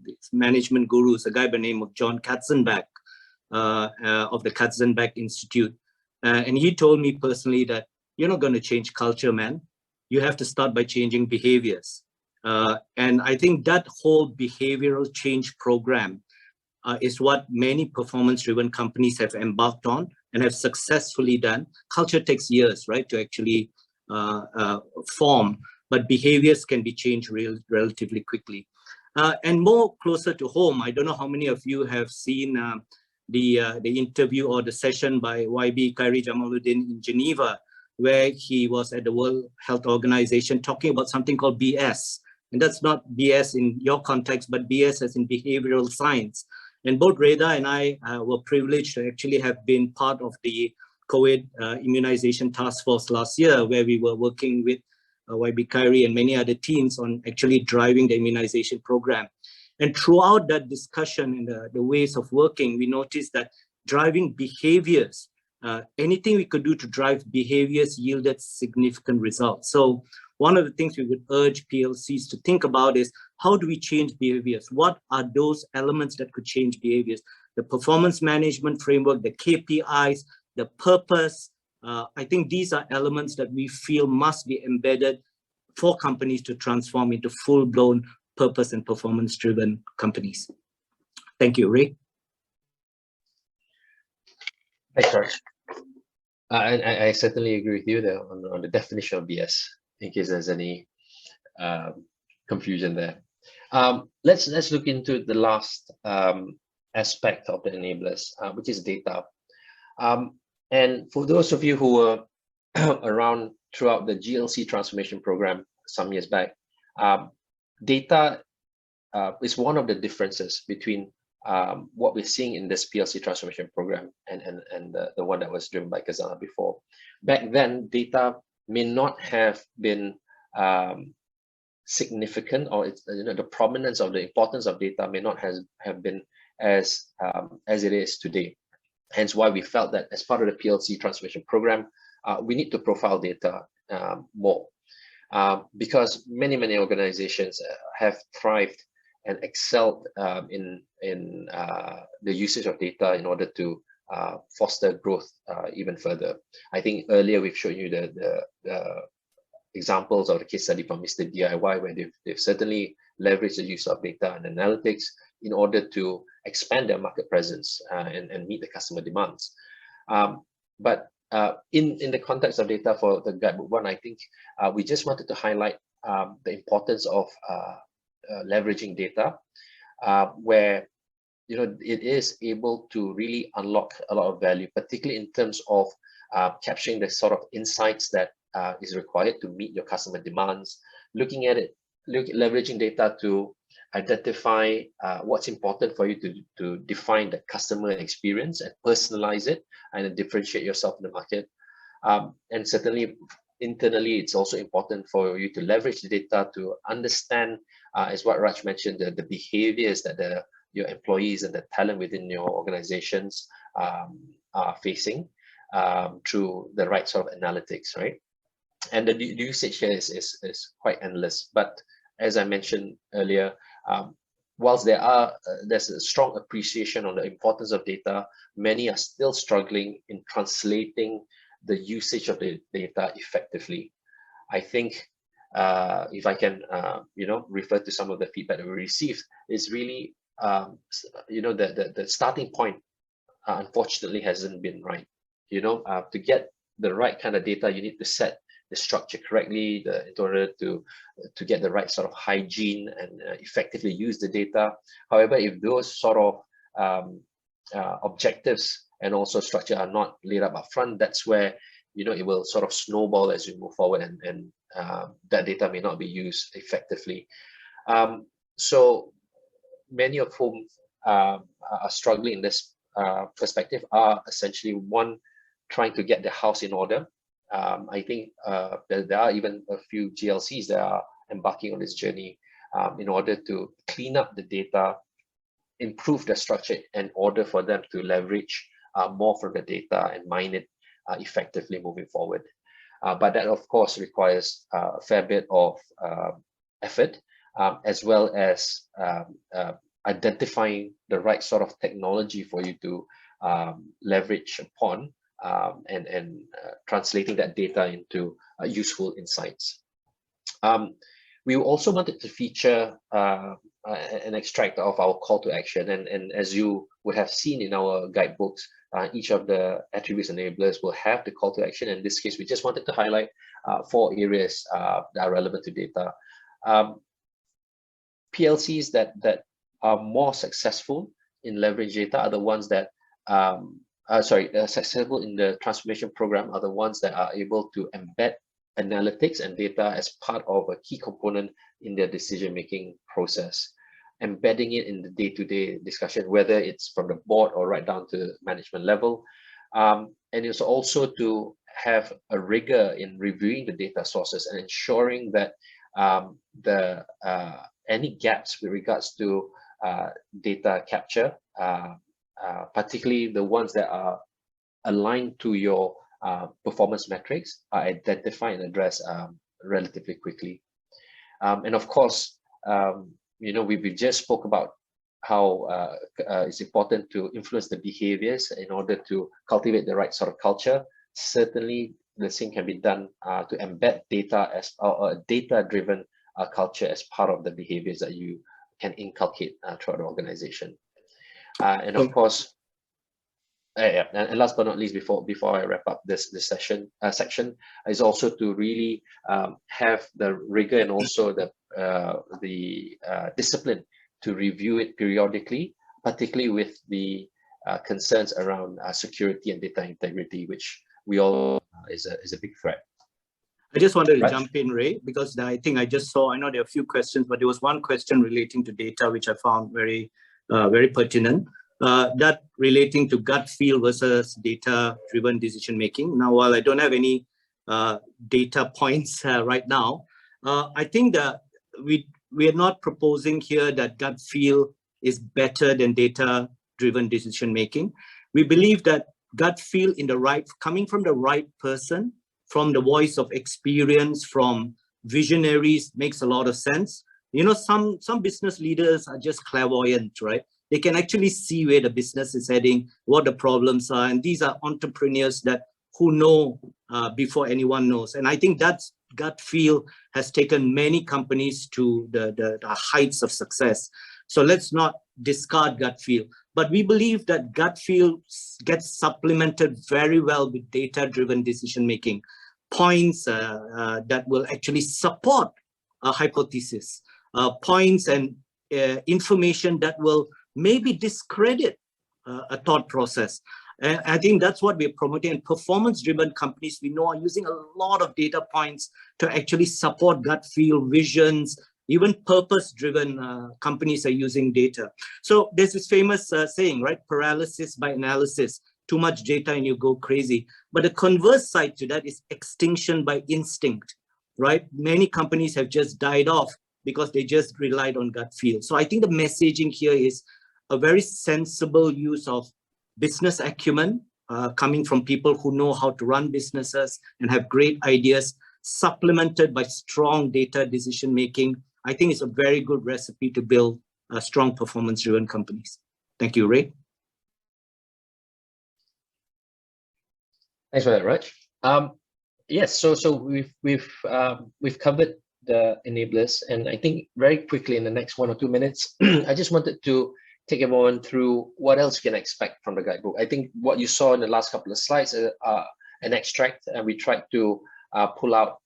these management gurus, a guy by the name of John Katzenbach of the Katzenbach Institute. And he told me personally that you're not going to change culture, man. You have to start by changing behaviors. And I think that whole behavioral change program is what many performance-driven companies have embarked on and have successfully done. Culture takes years, right, to actually form, but behaviors can be changed relatively quickly. And more closer to home, I don't know how many of you have seen the interview or the session by YB Khairi Jamaluddin in Geneva, where he was at the World Health Organization talking about something called BS. And that's not BS in your context, but BS as in behavioral science. And both Reda and I were privileged to actually have been part of the COVID immunization task force last year, where we were working with YB Khairi and many other teams on actually driving the immunization program. And throughout that discussion and the ways of working, we noticed that driving behaviors, anything we could do to drive behaviors yielded significant results. So one of the things we would urge PLCs to think about is, how do we change behaviors? What are those elements that could change behaviors? The performance management framework, the KPIs, the purpose. I think these are elements that we feel must be embedded for companies to transform into full-blown purpose and performance-driven companies. Thank you, Ray. Thanks, Raj. I certainly agree with you there on the definition of BS, in case there's any confusion there. Let's look into the last aspect of the enablers, which is data. And for those of you who were around throughout the PLC Transformation Program some years back, data is one of the differences between what we're seeing in this PLC Transformation Program and the one that was driven by Khazanah before. Back then, data may not have been significant, or it's, the prominence of the importance of data may not have been as it is today. Hence why we felt that as part of the PLC Transformation Program, we need to profile data more, because many organizations have thrived and excelled in the usage of data in order to foster growth even further. I think earlier we've shown you the examples of the case study from Mr. DIY, where they've certainly leveraged the use of data and analytics in order to expand their market presence and meet the customer demands. But in the context of data for the Guidebook 1, I think we just wanted to highlight the importance of leveraging data, where it is able to really unlock a lot of value, particularly in terms of capturing the sort of insights that is required to meet your customer demands, looking at it, leveraging data to identify what's important for you to define the customer experience and personalize it and differentiate yourself in the market. And certainly internally, it's also important for you to leverage the data to understand, as what Raj mentioned, the behaviors that your employees and the talent within your organizations are facing through the right sort of analytics, right? And the usage here is quite endless. But as I mentioned earlier, whilst there's a strong appreciation on the importance of data, many are still struggling in translating the usage of the data effectively. I think if I can, refer to some of the feedback that we received, is really, the starting point, unfortunately, hasn't been right. To get the right kind of data, you need to set the structure correctly in order to get the right sort of hygiene and effectively use the data. However, if those sort of objectives and also structure are not laid up upfront, that's where it will sort of snowball as you move forward, and that data may not be used effectively. So many of whom are struggling in this perspective are essentially, one, trying to get the house in order. I think there are even a few GLCs that are embarking on this journey in order to clean up the data, improve the structure in order for them to leverage more from the data and mine it effectively moving forward. But that, of course, requires a fair bit of effort, as well as identifying the right sort of technology for you to leverage upon, and translating that data into useful insights. We also wanted to feature an extract of our call to action, and as you would have seen in our guidebooks, each of the attributes enablers will have the call to action. In this case, we just wanted to highlight 4 areas that are relevant to data. PLCs that are more successful in leverage data are the ones that successful in the transformation program are the ones that are able to embed analytics and data as part of a key component in their decision-making process, embedding it in the day-to-day discussion, whether it's from the board or right down to management level. And it's also to have a rigor in reviewing the data sources and ensuring that any gaps with regards to data capture, particularly the ones that are aligned to your performance metrics, are identified and addressed relatively quickly. And of course, we just spoke about how it's important to influence the behaviors in order to cultivate the right sort of culture. Certainly, the same can be done to embed data as a data-driven culture as part of the behaviors that you can inculcate throughout the organization. And of course, and last but not least, before I wrap up this section is also to really have the rigor and also the discipline to review it periodically, particularly with the concerns around security and data integrity, which we all is a big threat. I just wanted to Raj? jump in, Ray, because I think I just saw, I know there are a few questions, but there was one question relating to data, which I found very pertinent. That relating to gut feel versus data-driven decision-making. Now, while I don't have any data points right now, I think that we are not proposing here that gut feel is better than data-driven decision-making. We believe that gut feel coming from the right person, from the voice of experience, from visionaries, makes a lot of sense. Some business leaders are just clairvoyant, right? They can actually see where the business is heading, what the problems are, and these are entrepreneurs who know before anyone knows. And I think that gut feel has taken many companies to the heights of success. So let's not discard gut feel, but we believe that gut feel gets supplemented very well with data-driven decision-making points that will actually support a hypothesis, points and information that will maybe discredit a thought process. And I think that's what we're promoting. And performance-driven companies, we know, are using a lot of data points to actually support gut feel, visions. Even purpose-driven companies are using data. So there's this famous saying, right? Paralysis by analysis. Too much data and you go crazy. But the converse side to that is extinction by instinct, right? Many companies have just died off because they just relied on gut feel. So I think the messaging here is a very sensible use of business acumen coming from people who know how to run businesses and have great ideas, supplemented by strong data decision-making. I think it's a very good recipe to build strong performance-driven companies. Thank you, Ray. Thanks for that, Raj. Yes, so we've covered the enablers, and I think very quickly in the next 1 or 2 minutes, I just wanted to take everyone through what else you can expect from the guidebook. I think what you saw in the last couple of slides are an extract, and we tried to pull out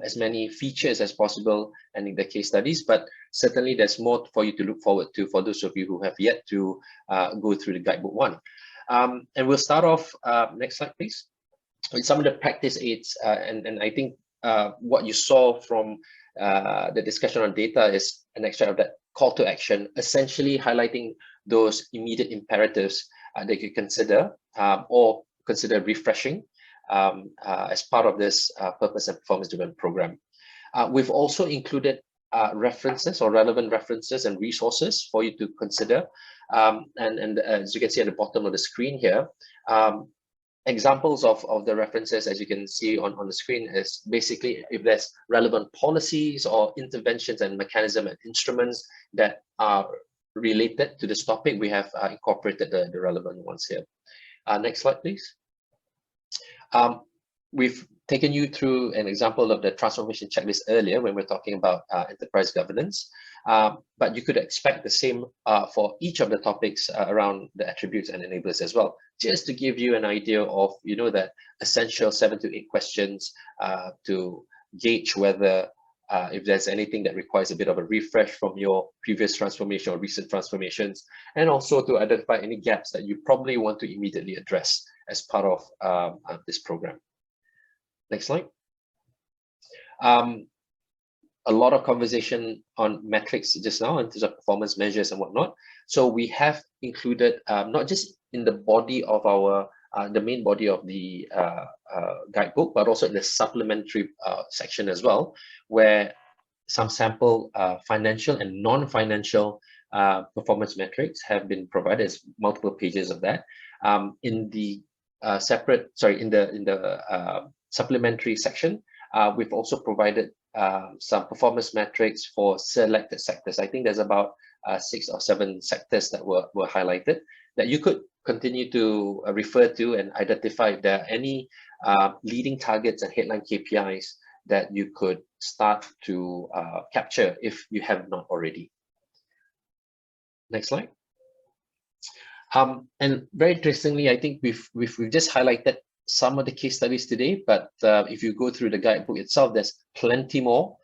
as many features as possible and in the case studies, but certainly there's more for you to look forward to for those of you who have yet to go through the guidebook 1. And we'll start off, next slide please, with some of the practice aids, and I think what you saw from the discussion on data is an extract of that call to action, essentially highlighting those immediate imperatives that you consider or consider refreshing as part of this purpose and performance driven program. We've also included references or relevant references and resources for you to consider. And as you can see at the bottom of the screen here, examples of the references, as you can see on the screen, is basically if there's relevant policies or interventions and mechanism and instruments that are related to this topic, we have incorporated the relevant ones here. Next slide, please. We've taken you through an example of the transformation checklist earlier when we're talking about enterprise governance, but you could expect the same for each of the topics around the attributes and enablers as well, just to give you an idea of, you know, that essential 7 to 8 questions to gauge whether if there's anything that requires a bit of a refresh from your previous transformation or recent transformations, and also to identify any gaps that you probably want to immediately address as part of this program. Next slide. A lot of conversation on metrics just now in terms of performance measures and whatnot. So we have included not just in the body of our the main body of the guidebook, but also in the supplementary section as well, where some sample financial and non-financial performance metrics have been provided. As multiple pages of that in the supplementary section. We've also provided some performance metrics for selected sectors. I think there's about 6 or 7 sectors that were highlighted that you could continue to refer to and identify if there are any leading targets and headline KPIs that you could start to capture if you have not already. Next slide. And very interestingly, I think we've just highlighted some of the case studies today, but if you go through the guidebook itself, there's plenty more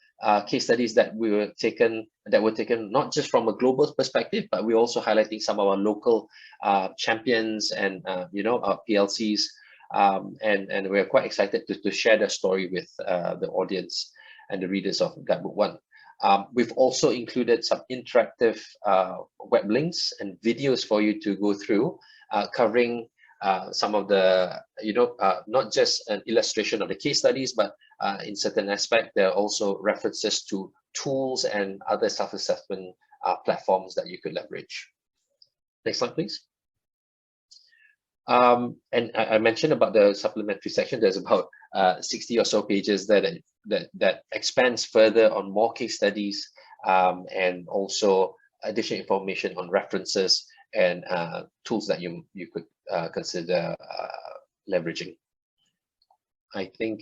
case studies that were taken not just from a global perspective, but we're also highlighting some of our local champions and PLCs, and we're quite excited to share the story with the audience and the readers of Guidebook 1. We've also included some interactive web links and videos for you to go through, covering some of the, not just an illustration of the case studies, but in certain aspects, there are also references to tools and other self-assessment platforms that you could leverage. Next slide, please. And I mentioned about the supplementary section. There's about 60 or so pages that expands further on more case studies and also additional information on references and tools that you could consider leveraging. I think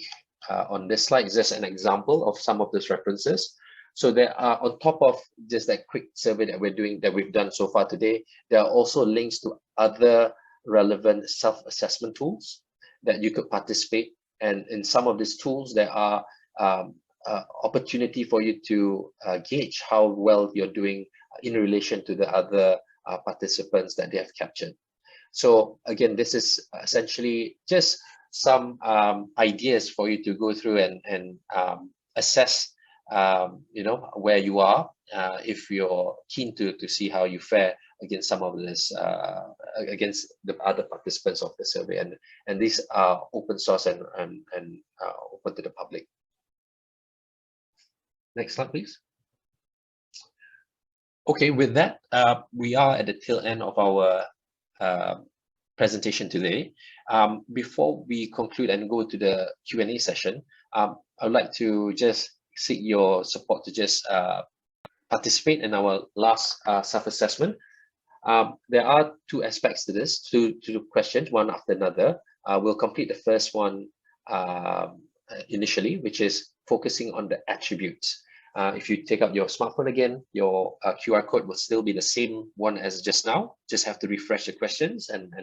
on this slide is just an example of some of those references. So there are, on top of just that quick survey that we've done so far today, there are also links to other relevant self-assessment tools that you could participate. And in some of these tools, there are opportunity for you to gauge how well you're doing in relation to the other participants that they have captured. So again, this is essentially just some ideas for you to go through and assess, where you are, if you're keen to see how you fare against some of this, against the other participants of the survey. And these are open source and open to the public. Next slide, please. Okay, with that, we are at the tail end of our presentation today. Before we conclude and go to the Q&A session, I would like to just seek your support to just participate in our last self-assessment. There are 2 aspects to this, two questions, one after another. We'll complete the first one initially, which is focusing on the attributes. If you take out your smartphone again, your QR code will still be the same one as just now. Just have to refresh the questions, and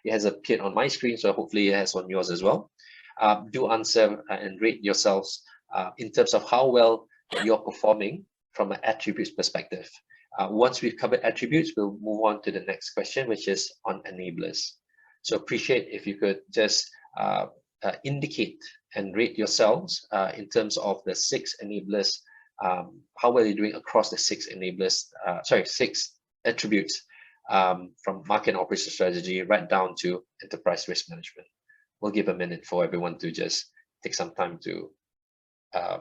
it has appeared on my screen, so hopefully it has on yours as well. do answer and rate yourselves in terms of how well you're performing from an attributes perspective. Once we've covered attributes, we'll move on to the next question, which is on enablers. So appreciate if you could just indicate and rate yourselves in terms of the 6 enablers, how well you're doing across the 6 enablers, 6 attributes, from market and operation strategy right down to enterprise risk management. We'll give a minute for everyone to just take some time to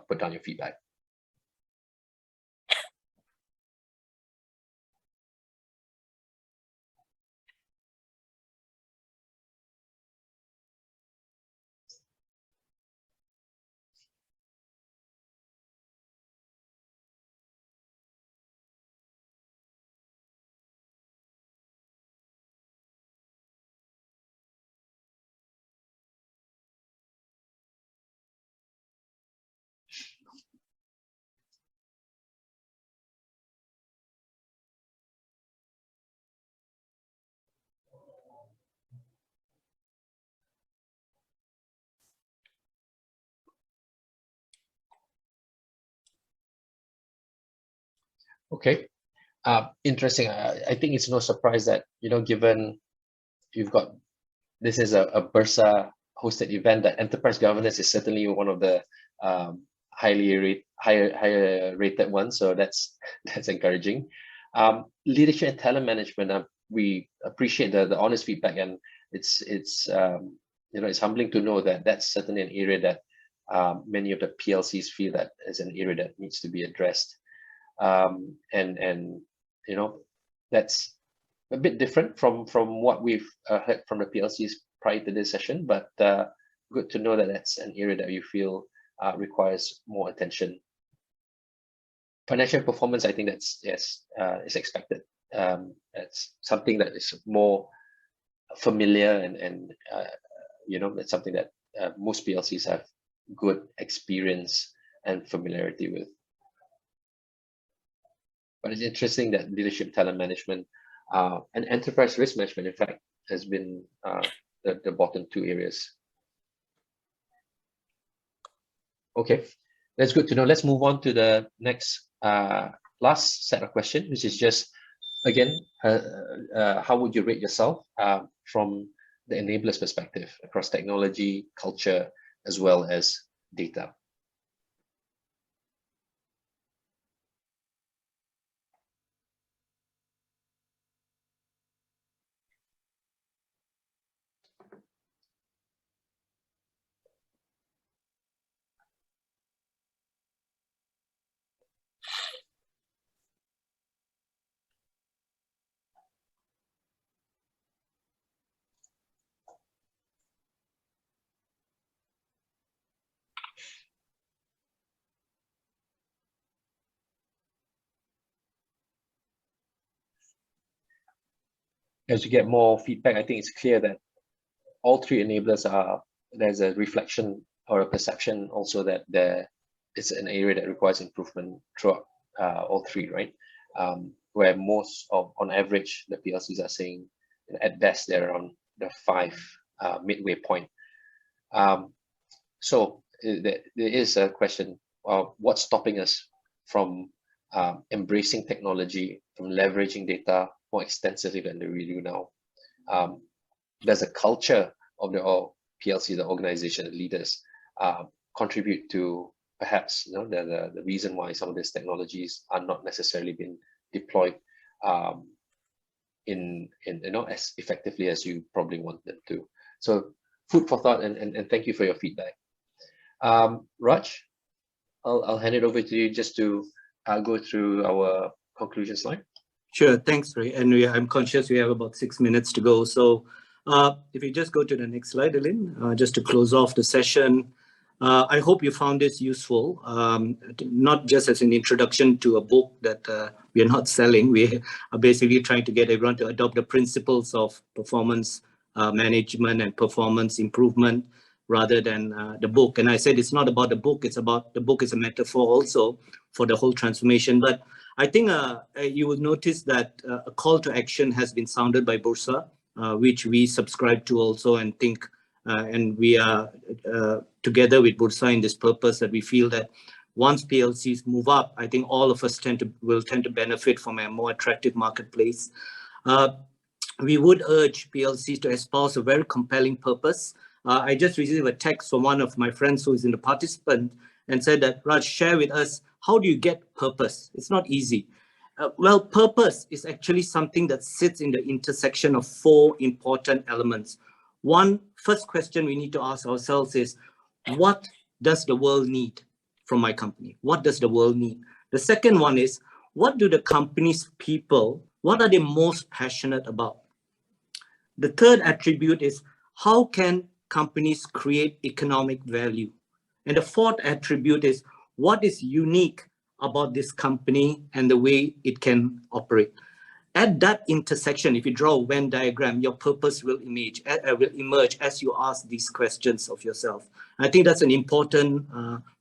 put down your feedback. Okay, interesting. I think it's no surprise that, given you've got, this is a Bursa hosted event, that enterprise governance is certainly one of the higher rated ones. So that's encouraging. Leadership and talent management, we appreciate the honest feedback, and it's humbling to know that that's certainly an area that many of the PLCs feel that is an area that needs to be addressed. That's a bit different from what we've heard from the PLCs prior to this session, but good to know that that's an area that you feel requires more attention. Financial performance, I think that's, yes, is expected. It's something that is more familiar, and that's something that most PLCs have good experience and familiarity with. But it's interesting that leadership, talent management, and enterprise risk management, in fact, has been the bottom 2 areas. Okay, that's good to know. Let's move on to the next last set of questions, which is just, again, how would you rate yourself from the enablers perspective across technology, culture, as well as data? As you get more feedback, I think it's clear that all 3 enablers there's a reflection or a perception also that it's an area that requires improvement throughout all 3, right? Where on average, the PLCs are saying at best they're on the 5 midway point. So there is a question of what's stopping us from embracing technology, from leveraging data more extensively than we do now. Does a culture of the PLC, the organization, the leaders, contribute to perhaps the reason why some of these technologies are not necessarily being deployed as effectively as you probably want them to? So food for thought, and thank you for your feedback. Raj, I'll hand it over to you just to go through our conclusion slide. Sure, thanks, Ray. And I'm conscious we have about 6 minutes to go. So if you just go to the next slide, Elaine, just to close off the session. I hope you found this useful, not just as an introduction to a book that we are not selling. We are basically trying to get everyone to adopt the principles of performance management and performance improvement rather than the book. And I said it's not about the book, it's about the book is a metaphor also for the whole transformation. But I think you will notice that a call to action has been sounded by Bursa, which we subscribe to also and think and we are together with Bursa in this purpose that we feel that once PLCs move up, I think all of us will tend to benefit from a more attractive marketplace. We would urge PLCs to espouse a very compelling purpose. I just received a text from one of my friends who is in the participant and said that, Raj, share with us, how do you get purpose? It's not easy. Well, purpose is actually something that sits in the intersection of 4 important elements. First question we need to ask ourselves is, what does the world need from my company? What does the world need? The second one is, what do the company's people, what are they most passionate about? The third attribute is, how can companies create economic value? And the fourth attribute is, what is unique about this company and the way it can operate? At that intersection, if you draw a Venn diagram, your purpose will emerge as you ask these questions of yourself. I think that's an important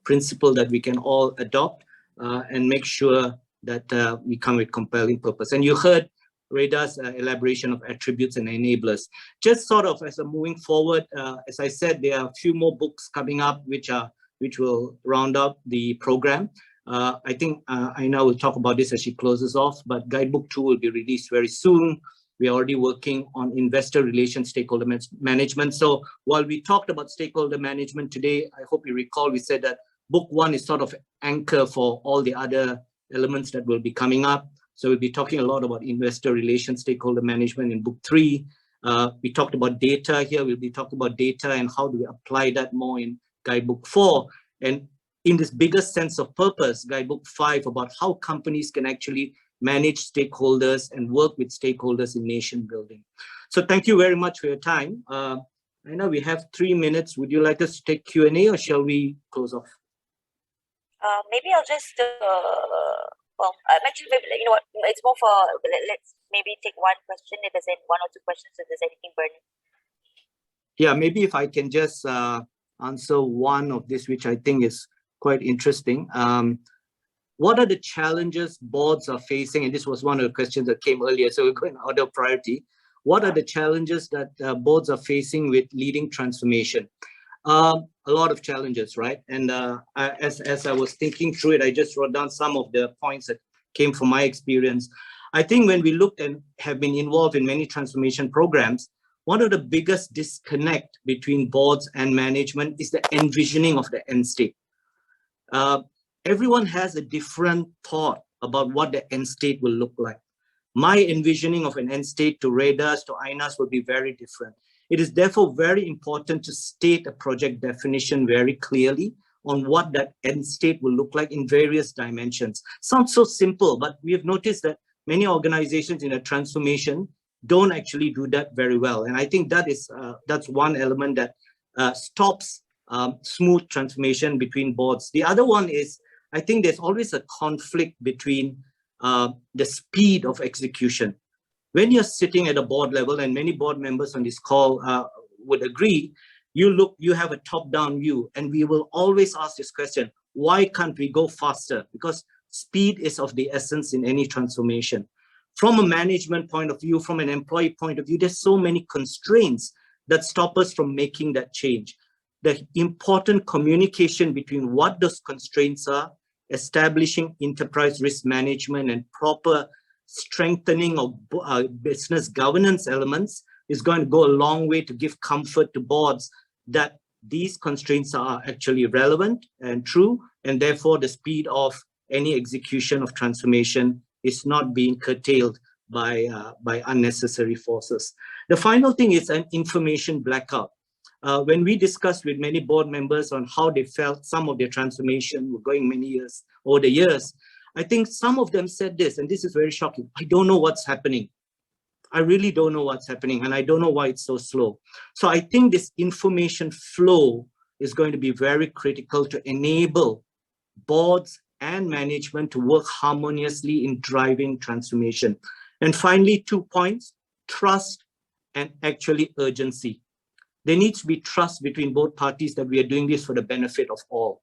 principle that we can all adopt and make sure that we come with compelling purpose. And you heard Reda's elaboration of attributes and enablers. Just sort of as a moving forward, as I said, there are a few more books coming up which will round up the program. I think Aina will talk about this as she closes off, but Guidebook 2 will be released very soon. We are already working on investor relations, stakeholder management. So while we talked about stakeholder management today, I hope you recall we said that Book 1 is sort of anchor for all the other elements that will be coming up. So we'll be talking a lot about investor relations, stakeholder management in Book 3. We talked about data here. We'll be talking about data and how do we apply that more in Guidebook 4. And in this bigger sense of purpose, Guidebook 5 about how companies can actually manage stakeholders and work with stakeholders in nation building. So thank you very much for your time. I know we have 3 minutes. Would you like us to take Q&A or shall we close off? Maybe I'll just, actually, you know what, it's more for, let's maybe take one question if there's one or two questions, if there's anything burning. Yeah, maybe if I can just answer one of this, which I think is quite interesting. What are the challenges boards are facing? And this was one of the questions that came earlier, so we're going out of priority. What are the challenges that boards are facing with leading transformation? A lot of challenges, right? And as I was thinking through it, I just wrote down some of the points that came from my experience. I think when we looked and have been involved in many transformation programs, one of the biggest disconnect between boards and management is the envisioning of the end state. Everyone has a different thought about what the end state will look like. My envisioning of an end state to Reda's, to Aina's will be very different. It is therefore very important to state a project definition very clearly on what that end state will look like in various dimensions. Sounds so simple, but we have noticed that many organizations in a transformation don't actually do that very well. And I think that is that's one element that stops smooth transformation between boards. The other one is, I think there's always a conflict between the speed of execution. When you're sitting at a board level, and many board members on this call would agree, you have a top-down view, and we will always ask this question, why can't we go faster? Because speed is of the essence in any transformation. From a management point of view, from an employee point of view, there's so many constraints that stop us from making that change. The important communication between what those constraints are, establishing enterprise risk management and proper strengthening of business governance elements is going to go a long way to give comfort to boards that these constraints are actually relevant and true, and therefore the speed of any execution of transformation is not being curtailed by unnecessary forces. The final thing is an information blackout. When we discussed with many board members on how they felt some of their transformation were going many years over the years, I think some of them said this, and this is very shocking. I don't know what's happening. I really don't know what's happening, and I don't know why it's so slow. So I think this information flow is going to be very critical to enable boards and management to work harmoniously in driving transformation. And finally, 2 points, trust and actually urgency. There needs to be trust between both parties that we are doing this for the benefit of all.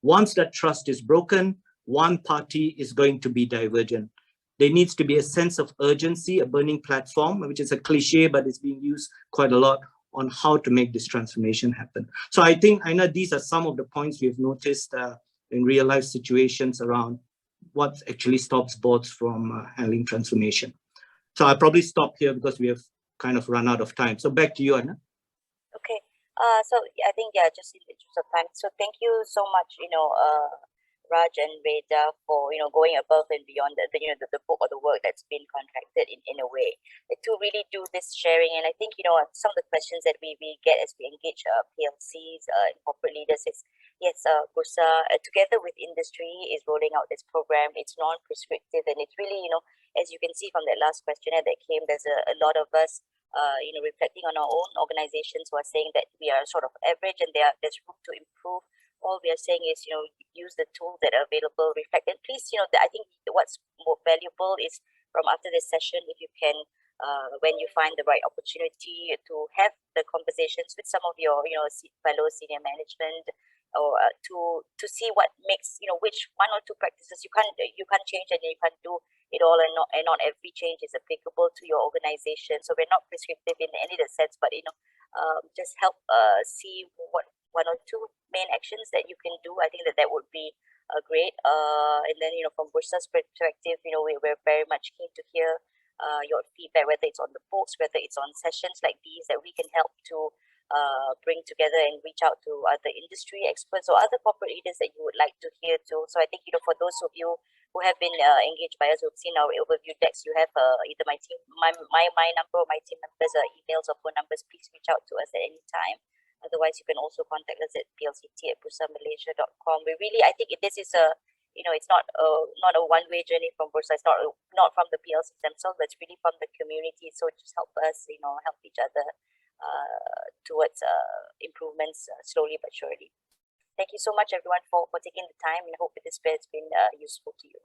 Once that trust is broken, one party is going to be divergent. There needs to be a sense of urgency, a burning platform, which is a cliche, but it's being used quite a lot. on how to make this transformation happen. So I think, I know these are some of the points we've noticed in real life situations around what actually stops boards from handling transformation. So I'll probably stop here because we have kind of run out of time. So back to you, Anna. Okay. So I think, yeah, just in the interest of time. So thank you so much, Raj and Reda, for going above and beyond the book or the work that's been contracted in a way to really do this sharing. And I think some of the questions that we get as we engage PLCs and corporate leaders is, yes, Bursa together with industry is rolling out this program. It's non-prescriptive, and it's really as you can see from that last questionnaire that came, there's a lot of us reflecting on our own organizations who are saying that we are sort of average and there's room to improve. All we are saying is, use the tools that are available, reflect. And please, I think what's more valuable is from after this session, if you can, when you find the right opportunity to have the conversations with some of your, fellow senior management, or to see what makes, which one or two practices you can't change and you can't do it all, and not every change is applicable to your organization. So we're not prescriptive in any sense, but just help see what one or two main actions that you can do. I think that would be great. And then from Bursa's perspective, we're very much keen to hear your feedback, whether it's on the books, whether it's on sessions like these that we can help to bring together and reach out to other industry experts or other corporate leaders that you would like to hear too. So I think for those of you who have been engaged by us, who've seen our overview decks, you have either my team, my number, or my team members' emails or phone numbers. Please reach out to us at any time. Otherwise, you can also contact us at plct@bursamalaysia.com. We really, I think this is it's not a one-way journey from Bursa. It's not from the PLCs themselves, but it's really from the community. So just help us, help each other towards improvements slowly but surely. Thank you so much, everyone, for taking the time, and I hope this has been useful to you.